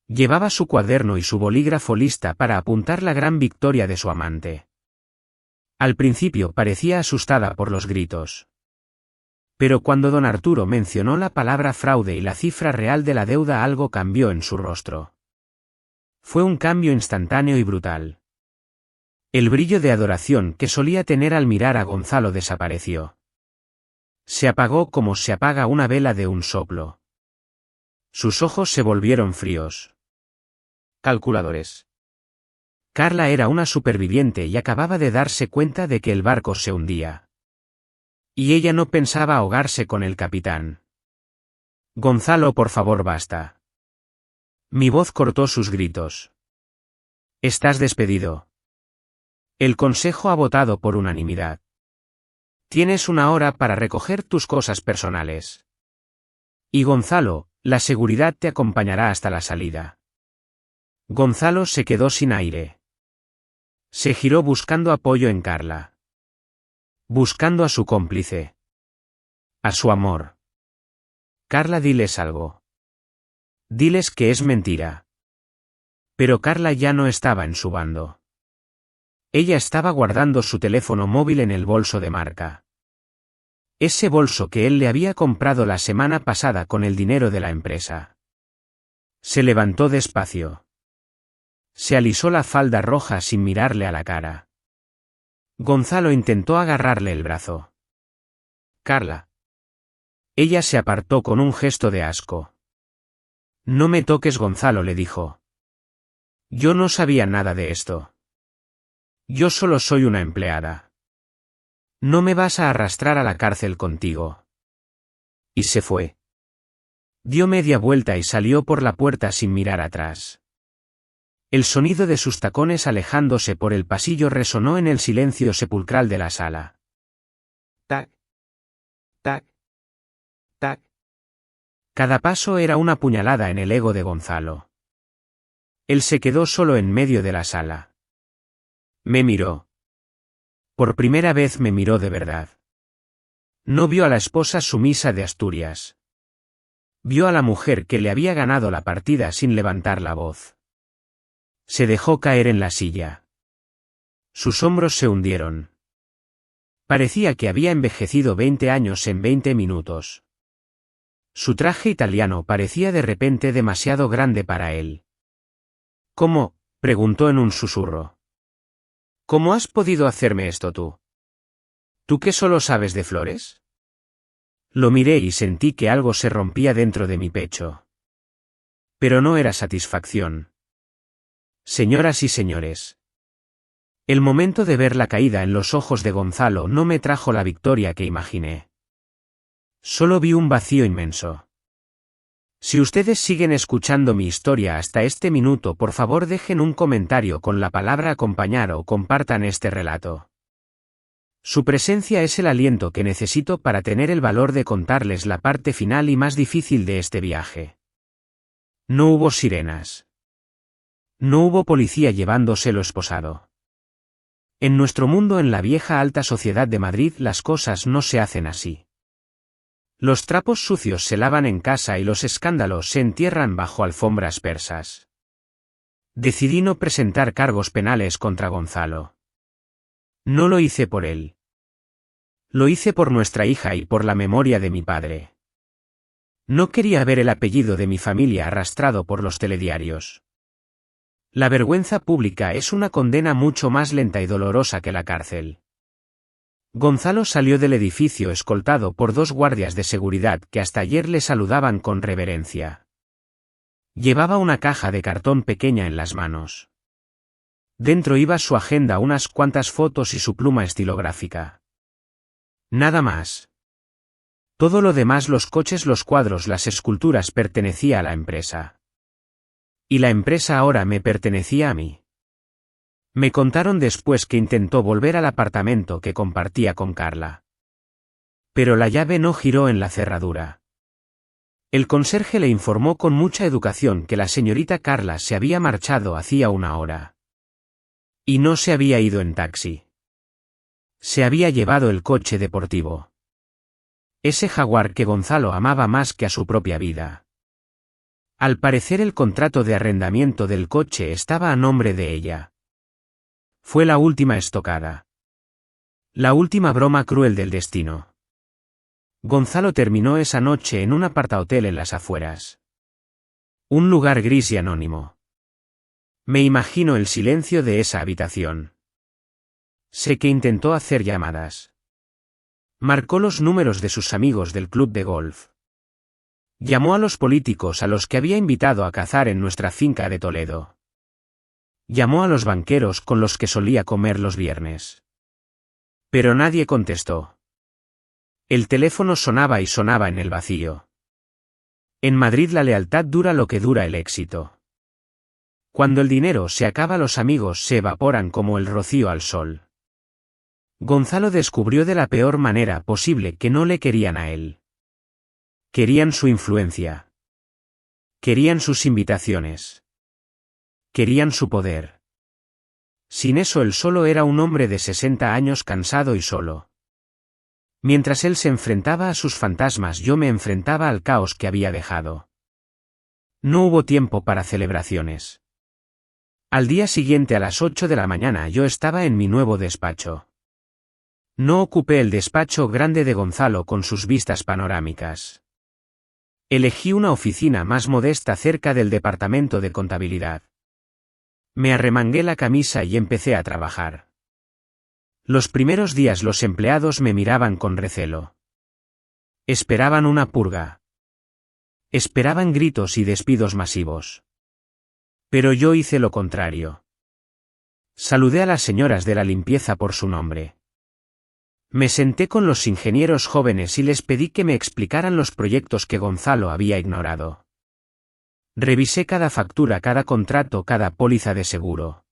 Llevaba su cuaderno y su bolígrafo lista para apuntar la gran victoria de su amante. Al principio parecía asustada por los gritos. Pero cuando don Arturo mencionó la palabra fraude y la cifra real de la deuda algo cambió en su rostro. Fue un cambio instantáneo y brutal. El brillo de adoración que solía tener al mirar a Gonzalo desapareció. Se apagó como se apaga una vela de un soplo. Sus ojos se volvieron fríos. Calculadores. Carla era una superviviente y acababa de darse cuenta de que el barco se hundía. Y ella no pensaba ahogarse con el capitán. Gonzalo, por favor, basta. Mi voz cortó sus gritos. Estás despedido. El consejo ha votado por unanimidad. Tienes una hora para recoger tus cosas personales. Y Gonzalo, la seguridad te acompañará hasta la salida. Gonzalo se quedó sin aire. Se giró buscando apoyo en Carla. Buscando a su cómplice. A su amor. Carla, diles algo. Diles que es mentira. Pero Carla ya no estaba en su bando. Ella estaba guardando su teléfono móvil en el bolso de marca. Ese bolso que él le había comprado la semana pasada con el dinero de la empresa. Se levantó despacio. Se alisó la falda roja sin mirarle a la cara. Gonzalo intentó agarrarle el brazo. Carla. Ella se apartó con un gesto de asco. No me toques, Gonzalo, le dijo. Yo no sabía nada de esto. Yo solo soy una empleada. No me vas a arrastrar a la cárcel contigo. Y se fue. Dio media vuelta y salió por la puerta sin mirar atrás. El sonido de sus tacones alejándose por el pasillo resonó en el silencio sepulcral de la sala. Tac. Tac. Tac. Cada paso era una puñalada en el ego de Gonzalo. Él se quedó solo en medio de la sala. Me miró. Por primera vez me miró de verdad. No vio a la esposa sumisa de Asturias. Vio a la mujer que le había ganado la partida sin levantar la voz. Se dejó caer en la silla. Sus hombros se hundieron. Parecía que había envejecido 20 años en 20 minutos. Su traje italiano parecía de repente demasiado grande para él. ¿Cómo?, preguntó en un susurro. ¿Cómo has podido hacerme esto tú? ¿Tú que solo sabes de flores? Lo miré y sentí que algo se rompía dentro de mi pecho. Pero no era satisfacción. Señoras y señores. El momento de ver la caída en los ojos de Gonzalo no me trajo la victoria que imaginé. Solo vi un vacío inmenso. Si ustedes siguen escuchando mi historia hasta este minuto, por favor dejen un comentario con la palabra acompañar o compartan este relato. Su presencia es el aliento que necesito para tener el valor de contarles la parte final y más difícil de este viaje. No hubo sirenas. No hubo policía llevándoselo esposado. En nuestro mundo, en la vieja alta sociedad de Madrid, las cosas no se hacen así. Los trapos sucios se lavan en casa y los escándalos se entierran bajo alfombras persas. Decidí no presentar cargos penales contra Gonzalo. No lo hice por él. Lo hice por nuestra hija y por la memoria de mi padre. No quería ver el apellido de mi familia arrastrado por los telediarios. La vergüenza pública es una condena mucho más lenta y dolorosa que la cárcel. Gonzalo salió del edificio escoltado por 2 guardias de seguridad que hasta ayer le saludaban con reverencia. Llevaba una caja de cartón pequeña en las manos. Dentro iba su agenda, unas cuantas fotos y su pluma estilográfica. Nada más. Todo lo demás, los coches, los cuadros, las esculturas, pertenecía a la empresa. Y la empresa ahora me pertenecía a mí. Me contaron después que intentó volver al apartamento que compartía con Carla. Pero la llave no giró en la cerradura. El conserje le informó con mucha educación que la señorita Carla se había marchado hacía 1 hora. Y no se había ido en taxi. Se había llevado el coche deportivo. Ese Jaguar que Gonzalo amaba más que a su propia vida. Al parecer el contrato de arrendamiento del coche estaba a nombre de ella. Fue la última estocada. La última broma cruel del destino. Gonzalo terminó esa noche en un apartahotel en las afueras. Un lugar gris y anónimo. Me imagino el silencio de esa habitación. Sé que intentó hacer llamadas. Marcó los números de sus amigos del club de golf. Llamó a los políticos a los que había invitado a cazar en nuestra finca de Toledo. Llamó a los banqueros con los que solía comer los viernes. Pero nadie contestó. El teléfono sonaba y sonaba en el vacío. En Madrid la lealtad dura lo que dura el éxito. Cuando el dinero se acaba, los amigos se evaporan como el rocío al sol. Gonzalo descubrió de la peor manera posible que no le querían a él. Querían su influencia. Querían sus invitaciones. Querían su poder. Sin eso él solo era un hombre de 60 años cansado y solo. Mientras él se enfrentaba a sus fantasmas, yo me enfrentaba al caos que había dejado. No hubo tiempo para celebraciones. Al día siguiente a las 8 de la mañana yo estaba en mi nuevo despacho. No ocupé el despacho grande de Gonzalo con sus vistas panorámicas. Elegí una oficina más modesta cerca del departamento de contabilidad. Me arremangué la camisa y empecé a trabajar. Los primeros días los empleados me miraban con recelo. Esperaban una purga. Esperaban gritos y despidos masivos. Pero yo hice lo contrario. Saludé a las señoras de la limpieza por su nombre. Me senté con los ingenieros jóvenes y les pedí que me explicaran los proyectos que Gonzalo había ignorado. Revisé cada factura, cada contrato, cada póliza de seguro.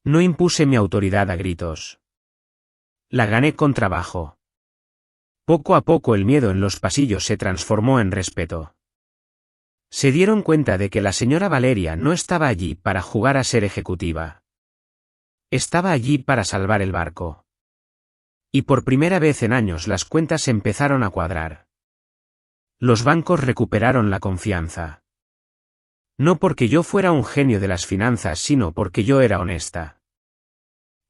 No impuse mi autoridad a gritos. La gané con trabajo. Poco a poco el miedo en los pasillos se transformó en respeto. Se dieron cuenta de que la señora Valeria no estaba allí para jugar a ser ejecutiva. Estaba allí para salvar el barco. Y por primera vez en años las cuentas empezaron a cuadrar. Los bancos recuperaron la confianza. No porque yo fuera un genio de las finanzas, sino porque yo era honesta.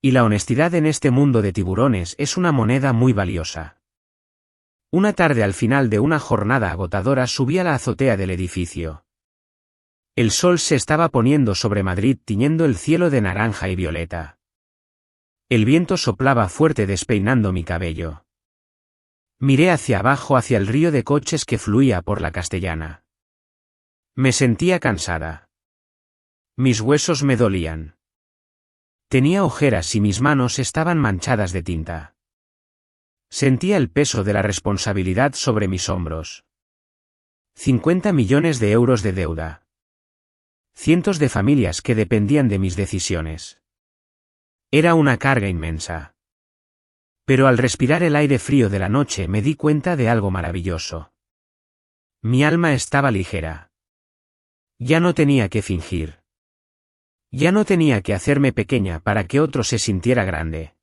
Y la honestidad en este mundo de tiburones es una moneda muy valiosa. Una tarde, al final de una jornada agotadora, subí a la azotea del edificio. El sol se estaba poniendo sobre Madrid, tiñendo el cielo de naranja y violeta. El viento soplaba fuerte, despeinando mi cabello. Miré hacia abajo, hacia el río de coches que fluía por la Castellana. Me sentía cansada. Mis huesos me dolían. Tenía ojeras y mis manos estaban manchadas de tinta. Sentía el peso de la responsabilidad sobre mis hombros. 50 millones de euros de deuda. Cientos de familias que dependían de mis decisiones. Era una carga inmensa. Pero al respirar el aire frío de la noche me di cuenta de algo maravilloso. Mi alma estaba ligera. Ya no tenía que fingir. Ya no tenía que hacerme pequeña para que otro se sintiera grande.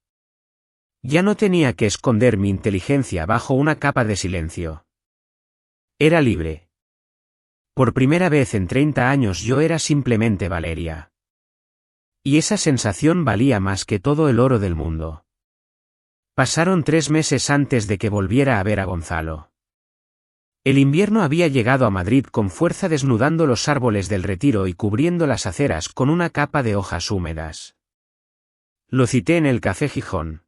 Ya no tenía que esconder mi inteligencia bajo una capa de silencio. Era libre. Por primera vez en 30 años yo era simplemente Valeria. Y esa sensación valía más que todo el oro del mundo. Pasaron 3 meses antes de que volviera a ver a Gonzalo. El invierno había llegado a Madrid con fuerza, desnudando los árboles del Retiro y cubriendo las aceras con una capa de hojas húmedas. Lo cité en el Café Gijón.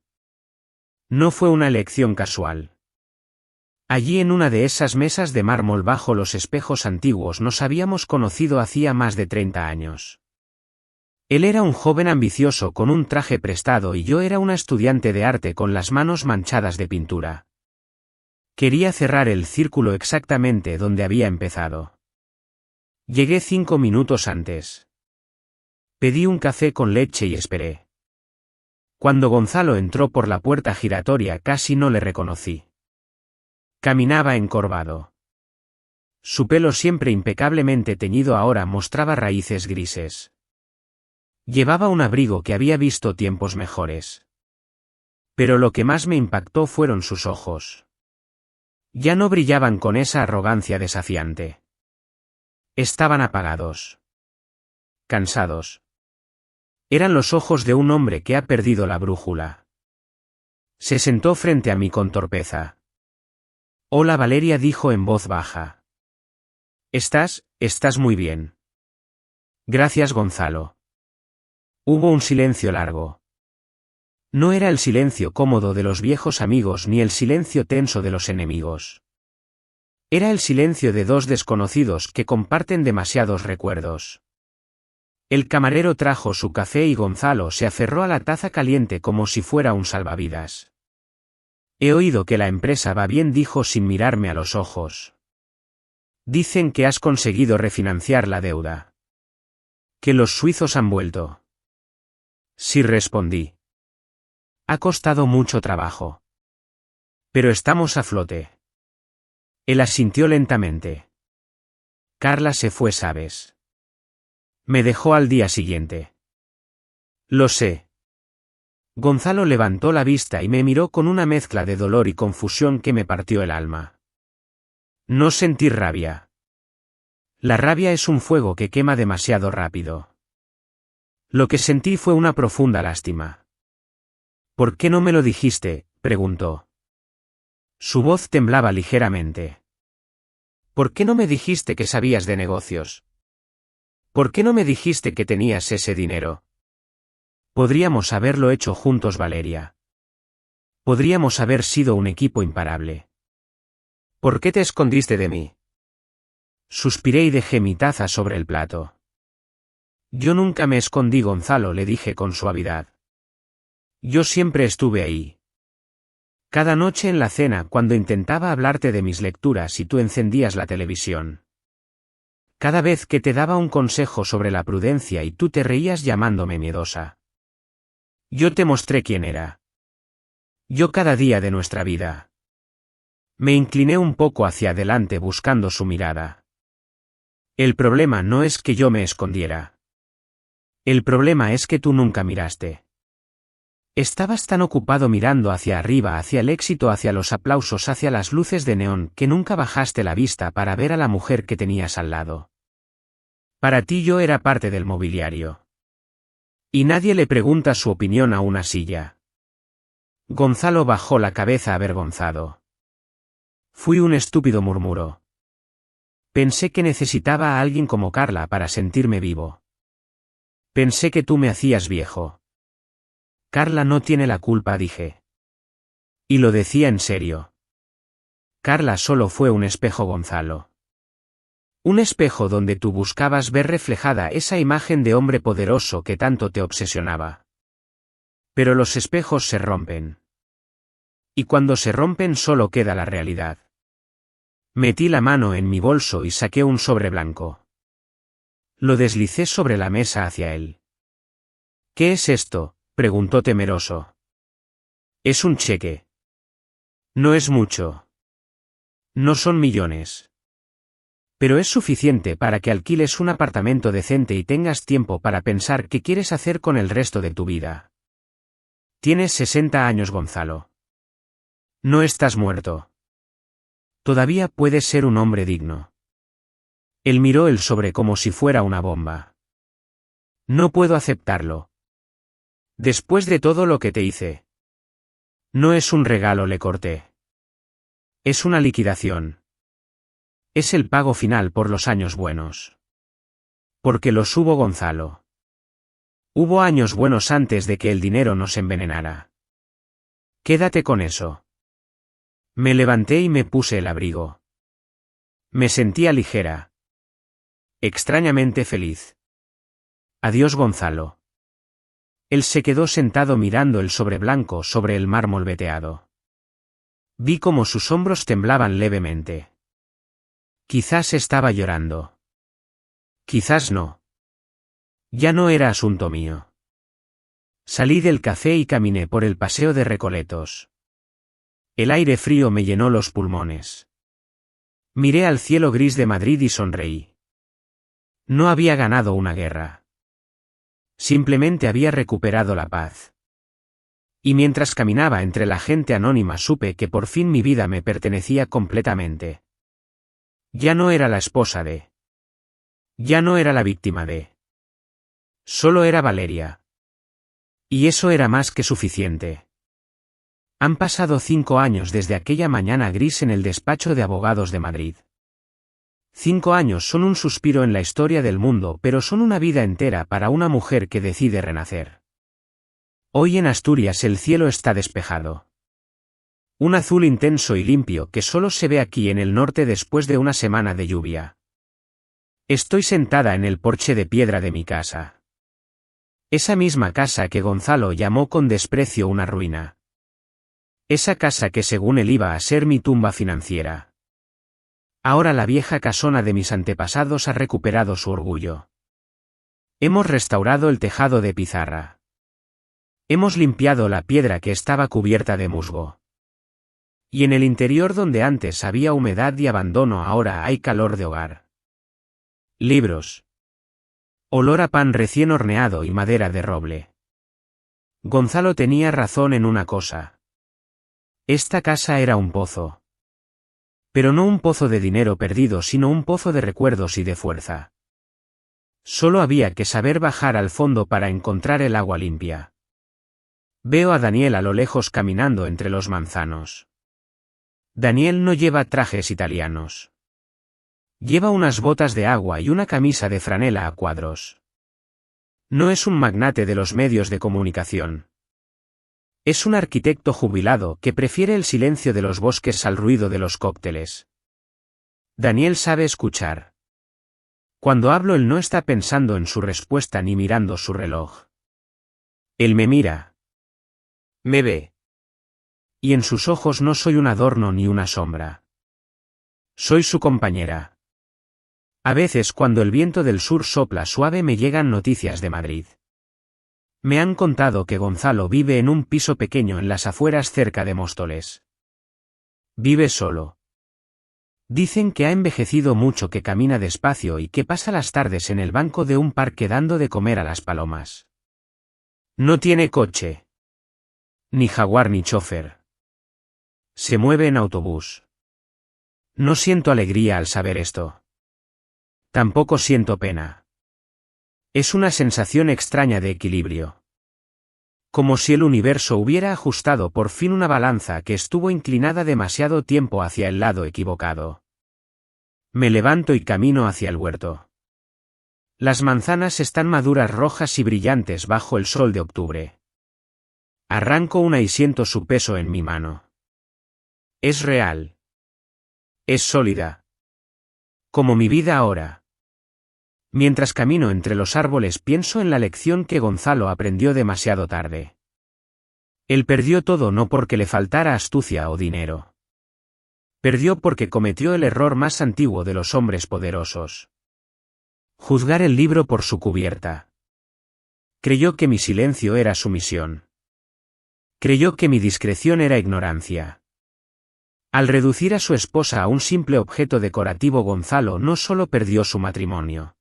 No fue una elección casual. Allí, en una de esas mesas de mármol bajo los espejos antiguos, nos habíamos conocido hacía más de 30 años. Él era un joven ambicioso con un traje prestado y yo era una estudiante de arte con las manos manchadas de pintura. Quería cerrar el círculo exactamente donde había empezado. Llegué 5 minutos antes. Pedí un café con leche y esperé. Cuando Gonzalo entró por la puerta giratoria casi no le reconocí. Caminaba encorvado. Su pelo, siempre impecablemente teñido, ahora mostraba raíces grises. Llevaba un abrigo que había visto tiempos mejores. Pero lo que más me impactó fueron sus ojos. Ya no brillaban con esa arrogancia desafiante. Estaban apagados. Cansados. Eran los ojos de un hombre que ha perdido la brújula. Se sentó frente a mí con torpeza. Hola, Valeria, dijo en voz baja. Estás muy bien. Gracias, Gonzalo. Hubo un silencio largo. No era el silencio cómodo de los viejos amigos ni el silencio tenso de los enemigos. Era el silencio de dos desconocidos que comparten demasiados recuerdos. El camarero trajo su café y Gonzalo se aferró a la taza caliente como si fuera un salvavidas. He oído que la empresa va bien, dijo sin mirarme a los ojos. Dicen que has conseguido refinanciar la deuda. Que los suizos han vuelto. Sí, respondí. Ha costado mucho trabajo. Pero estamos a flote. Él asintió lentamente. Carla se fue, ¿sabes? Me dejó al día siguiente. Lo sé. Gonzalo levantó la vista y me miró con una mezcla de dolor y confusión que me partió el alma. No sentí rabia. La rabia es un fuego que quema demasiado rápido. Lo que sentí fue una profunda lástima. ¿Por qué no me lo dijiste?, preguntó. Su voz temblaba ligeramente. ¿Por qué no me dijiste que sabías de negocios? ¿Por qué no me dijiste que tenías ese dinero? Podríamos haberlo hecho juntos, Valeria. Podríamos haber sido un equipo imparable. ¿Por qué te escondiste de mí? Suspiré y dejé mi taza sobre el plato. Yo nunca me escondí, Gonzalo, le dije con suavidad. Yo siempre estuve ahí. Cada noche en la cena, cuando intentaba hablarte de mis lecturas y tú encendías la televisión. Cada vez que te daba un consejo sobre la prudencia y tú te reías llamándome miedosa. Yo te mostré quién era. Yo cada día de nuestra vida. Me incliné un poco hacia adelante buscando su mirada. El problema no es que yo me escondiera. El problema es que tú nunca miraste. Estabas tan ocupado mirando hacia arriba, hacia el éxito, hacia los aplausos, hacia las luces de neón, que nunca bajaste la vista para ver a la mujer que tenías al lado. Para ti yo era parte del mobiliario. Y nadie le pregunta su opinión a una silla. Gonzalo bajó la cabeza avergonzado. Fui un estúpido, murmuró. Pensé que necesitaba a alguien como Carla para sentirme vivo. Pensé que tú me hacías viejo. Carla no tiene la culpa, dije. Y lo decía en serio. Carla solo fue un espejo, Gonzalo. Un espejo donde tú buscabas ver reflejada esa imagen de hombre poderoso que tanto te obsesionaba. Pero los espejos se rompen. Y cuando se rompen solo queda la realidad. Metí la mano en mi bolso y saqué un sobre blanco. Lo deslicé sobre la mesa hacia él. ¿Qué es esto?, preguntó temeroso. Es un cheque. No es mucho. No son millones. Pero es suficiente para que alquiles un apartamento decente y tengas tiempo para pensar qué quieres hacer con el resto de tu vida. Tienes 60 años, Gonzalo. No estás muerto. Todavía puedes ser un hombre digno. Él miró el sobre como si fuera una bomba. No puedo aceptarlo. Después de todo lo que te hice. No es un regalo, le corté. Es una liquidación. Es el pago final por los años buenos. Porque los hubo, Gonzalo. Hubo años buenos antes de que el dinero nos envenenara. Quédate con eso. Me levanté y me puse el abrigo. Me sentía ligera. Extrañamente feliz. Adiós, Gonzalo. Él se quedó sentado mirando el sobre blanco sobre el mármol veteado. Vi cómo sus hombros temblaban levemente. Quizás estaba llorando. Quizás no. Ya no era asunto mío. Salí del café y caminé por el paseo de Recoletos. El aire frío me llenó los pulmones. Miré al cielo gris de Madrid y sonreí. No había ganado una guerra. Simplemente había recuperado la paz. Y mientras caminaba entre la gente anónima supe que por fin mi vida me pertenecía completamente. Ya no era la esposa de. Ya no era la víctima de. Solo era Valeria. Y eso era más que suficiente. Han pasado 5 años desde aquella mañana gris en el despacho de abogados de Madrid. 5 años son un suspiro en la historia del mundo, pero son una vida entera para una mujer que decide renacer. Hoy en Asturias el cielo está despejado. Un azul intenso y limpio que solo se ve aquí en el norte después de una semana de lluvia. Estoy sentada en el porche de piedra de mi casa. Esa misma casa que Gonzalo llamó con desprecio una ruina. Esa casa que según él iba a ser mi tumba financiera. Ahora la vieja casona de mis antepasados ha recuperado su orgullo. Hemos restaurado el tejado de pizarra. Hemos limpiado la piedra que estaba cubierta de musgo. Y en el interior donde antes había humedad y abandono ahora hay calor de hogar. Libros. Olor a pan recién horneado y madera de roble. Gonzalo tenía razón en una cosa. Esta casa era un pozo. Pero no un pozo de dinero perdido, sino un pozo de recuerdos y de fuerza. Solo había que saber bajar al fondo para encontrar el agua limpia. Veo a Daniel a lo lejos caminando entre los manzanos. Daniel no lleva trajes italianos. Lleva unas botas de agua y una camisa de franela a cuadros. No es un magnate de los medios de comunicación. Es un arquitecto jubilado que prefiere el silencio de los bosques al ruido de los cócteles. Daniel sabe escuchar. Cuando hablo él no está pensando en su respuesta ni mirando su reloj. Él me mira. Me ve. Y en sus ojos no soy un adorno ni una sombra. Soy su compañera. A veces cuando el viento del sur sopla suave me llegan noticias de Madrid. Me han contado que Gonzalo vive en un piso pequeño en las afueras cerca de Móstoles. Vive solo. Dicen que ha envejecido mucho, que camina despacio y que pasa las tardes en el banco de un parque dando de comer a las palomas. No tiene coche. Ni jaguar ni chofer. Se mueve en autobús. No siento alegría al saber esto. Tampoco siento pena. Es una sensación extraña de equilibrio. Como si el universo hubiera ajustado por fin una balanza que estuvo inclinada demasiado tiempo hacia el lado equivocado. Me levanto y camino hacia el huerto. Las manzanas están maduras, rojas y brillantes bajo el sol de octubre. Arranco una y siento su peso en mi mano. Es real. Es sólida. Como mi vida ahora. Mientras camino entre los árboles pienso en la lección que Gonzalo aprendió demasiado tarde. Él perdió todo no porque le faltara astucia o dinero. Perdió porque cometió el error más antiguo de los hombres poderosos. Juzgar el libro por su cubierta. Creyó que mi silencio era sumisión. Creyó que mi discreción era ignorancia. Al reducir a su esposa a un simple objeto decorativo, Gonzalo no solo perdió su matrimonio.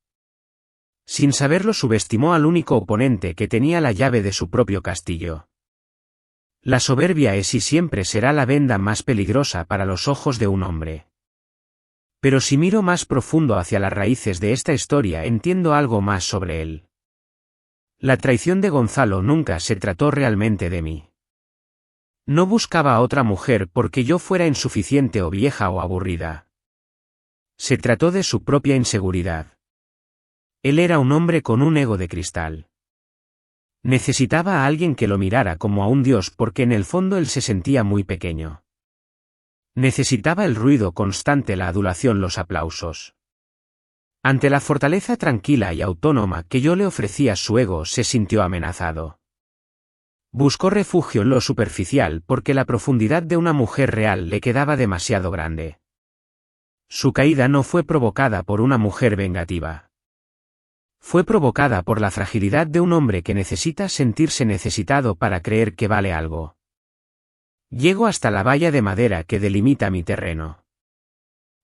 Sin saberlo, subestimó al único oponente que tenía la llave de su propio castillo. La soberbia es y siempre será la venda más peligrosa para los ojos de un hombre. Pero si miro más profundo hacia las raíces de esta historia, entiendo algo más sobre él. La traición de Gonzalo nunca se trató realmente de mí. No buscaba a otra mujer porque yo fuera insuficiente o vieja o aburrida. Se trató de su propia inseguridad. Él era un hombre con un ego de cristal. Necesitaba a alguien que lo mirara como a un dios porque en el fondo él se sentía muy pequeño. Necesitaba el ruido constante, la adulación, los aplausos. Ante la fortaleza tranquila y autónoma que yo le ofrecía, su ego se sintió amenazado. Buscó refugio en lo superficial porque la profundidad de una mujer real le quedaba demasiado grande. Su caída no fue provocada por una mujer vengativa. Fue provocada por la fragilidad de un hombre que necesita sentirse necesitado para creer que vale algo. Llego hasta la valla de madera que delimita mi terreno.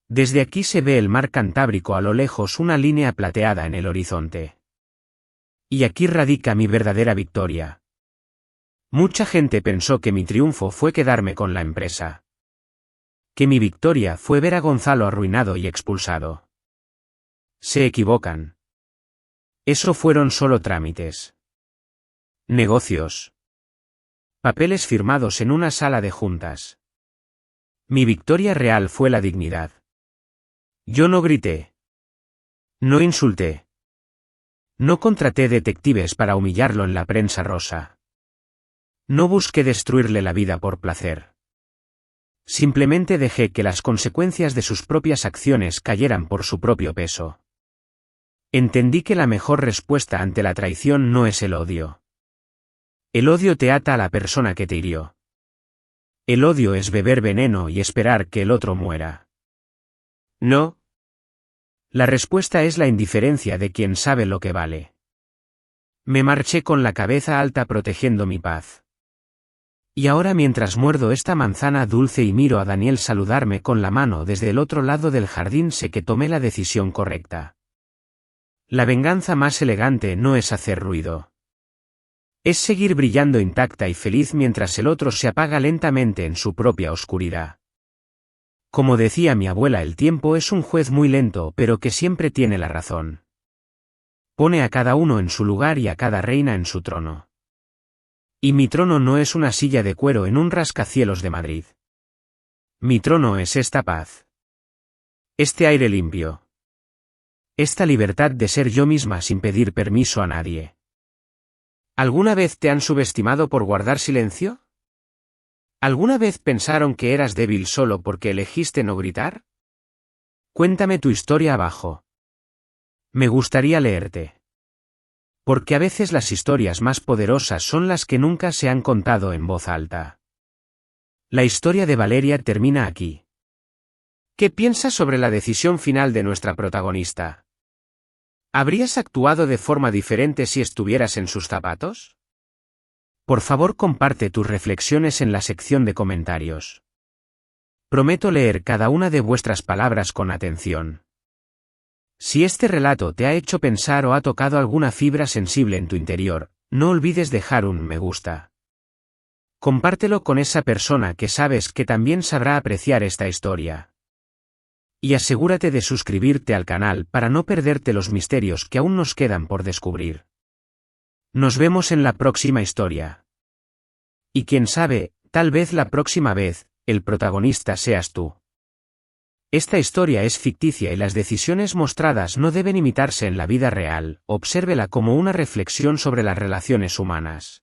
Desde aquí se ve el mar Cantábrico, a lo lejos una línea plateada en el horizonte. Y aquí radica mi verdadera victoria. Mucha gente pensó que mi triunfo fue quedarme con la empresa. Que mi victoria fue ver a Gonzalo arruinado y expulsado. Se equivocan. Eso fueron solo trámites. Negocios. Papeles firmados en una sala de juntas. Mi victoria real fue la dignidad. Yo no grité. No insulté. No contraté detectives para humillarlo en la prensa rosa. No busqué destruirle la vida por placer. Simplemente dejé que las consecuencias de sus propias acciones cayeran por su propio peso. Entendí que la mejor respuesta ante la traición no es el odio. El odio te ata a la persona que te hirió. El odio es beber veneno y esperar que el otro muera. No. La respuesta es la indiferencia de quien sabe lo que vale. Me marché con la cabeza alta protegiendo mi paz. Y ahora, mientras muerdo esta manzana dulce y miro a Daniel saludarme con la mano desde el otro lado del jardín, sé que tomé la decisión correcta. La venganza más elegante no es hacer ruido. Es seguir brillando intacta y feliz mientras el otro se apaga lentamente en su propia oscuridad. Como decía mi abuela, el tiempo es un juez muy lento pero que siempre tiene la razón. Pone a cada uno en su lugar y a cada reina en su trono. Y mi trono no es una silla de cuero en un rascacielos de Madrid. Mi trono es esta paz. Este aire limpio. Esta libertad de ser yo misma sin pedir permiso a nadie. ¿Alguna vez te han subestimado por guardar silencio? ¿Alguna vez pensaron que eras débil solo porque elegiste no gritar? Cuéntame tu historia abajo. Me gustaría leerte. Porque a veces las historias más poderosas son las que nunca se han contado en voz alta. La historia de Valeria termina aquí. ¿Qué piensas sobre la decisión final de nuestra protagonista? ¿Habrías actuado de forma diferente si estuvieras en sus zapatos? Por favor, comparte tus reflexiones en la sección de comentarios. Prometo leer cada una de vuestras palabras con atención. Si este relato te ha hecho pensar o ha tocado alguna fibra sensible en tu interior, no olvides dejar un me gusta. Compártelo con esa persona que sabes que también sabrá apreciar esta historia. Y asegúrate de suscribirte al canal para no perderte los misterios que aún nos quedan por descubrir. Nos vemos en la próxima historia. Y quién sabe, tal vez la próxima vez, el protagonista seas tú. Esta historia es ficticia y las decisiones mostradas no deben imitarse en la vida real, obsérvela como una reflexión sobre las relaciones humanas.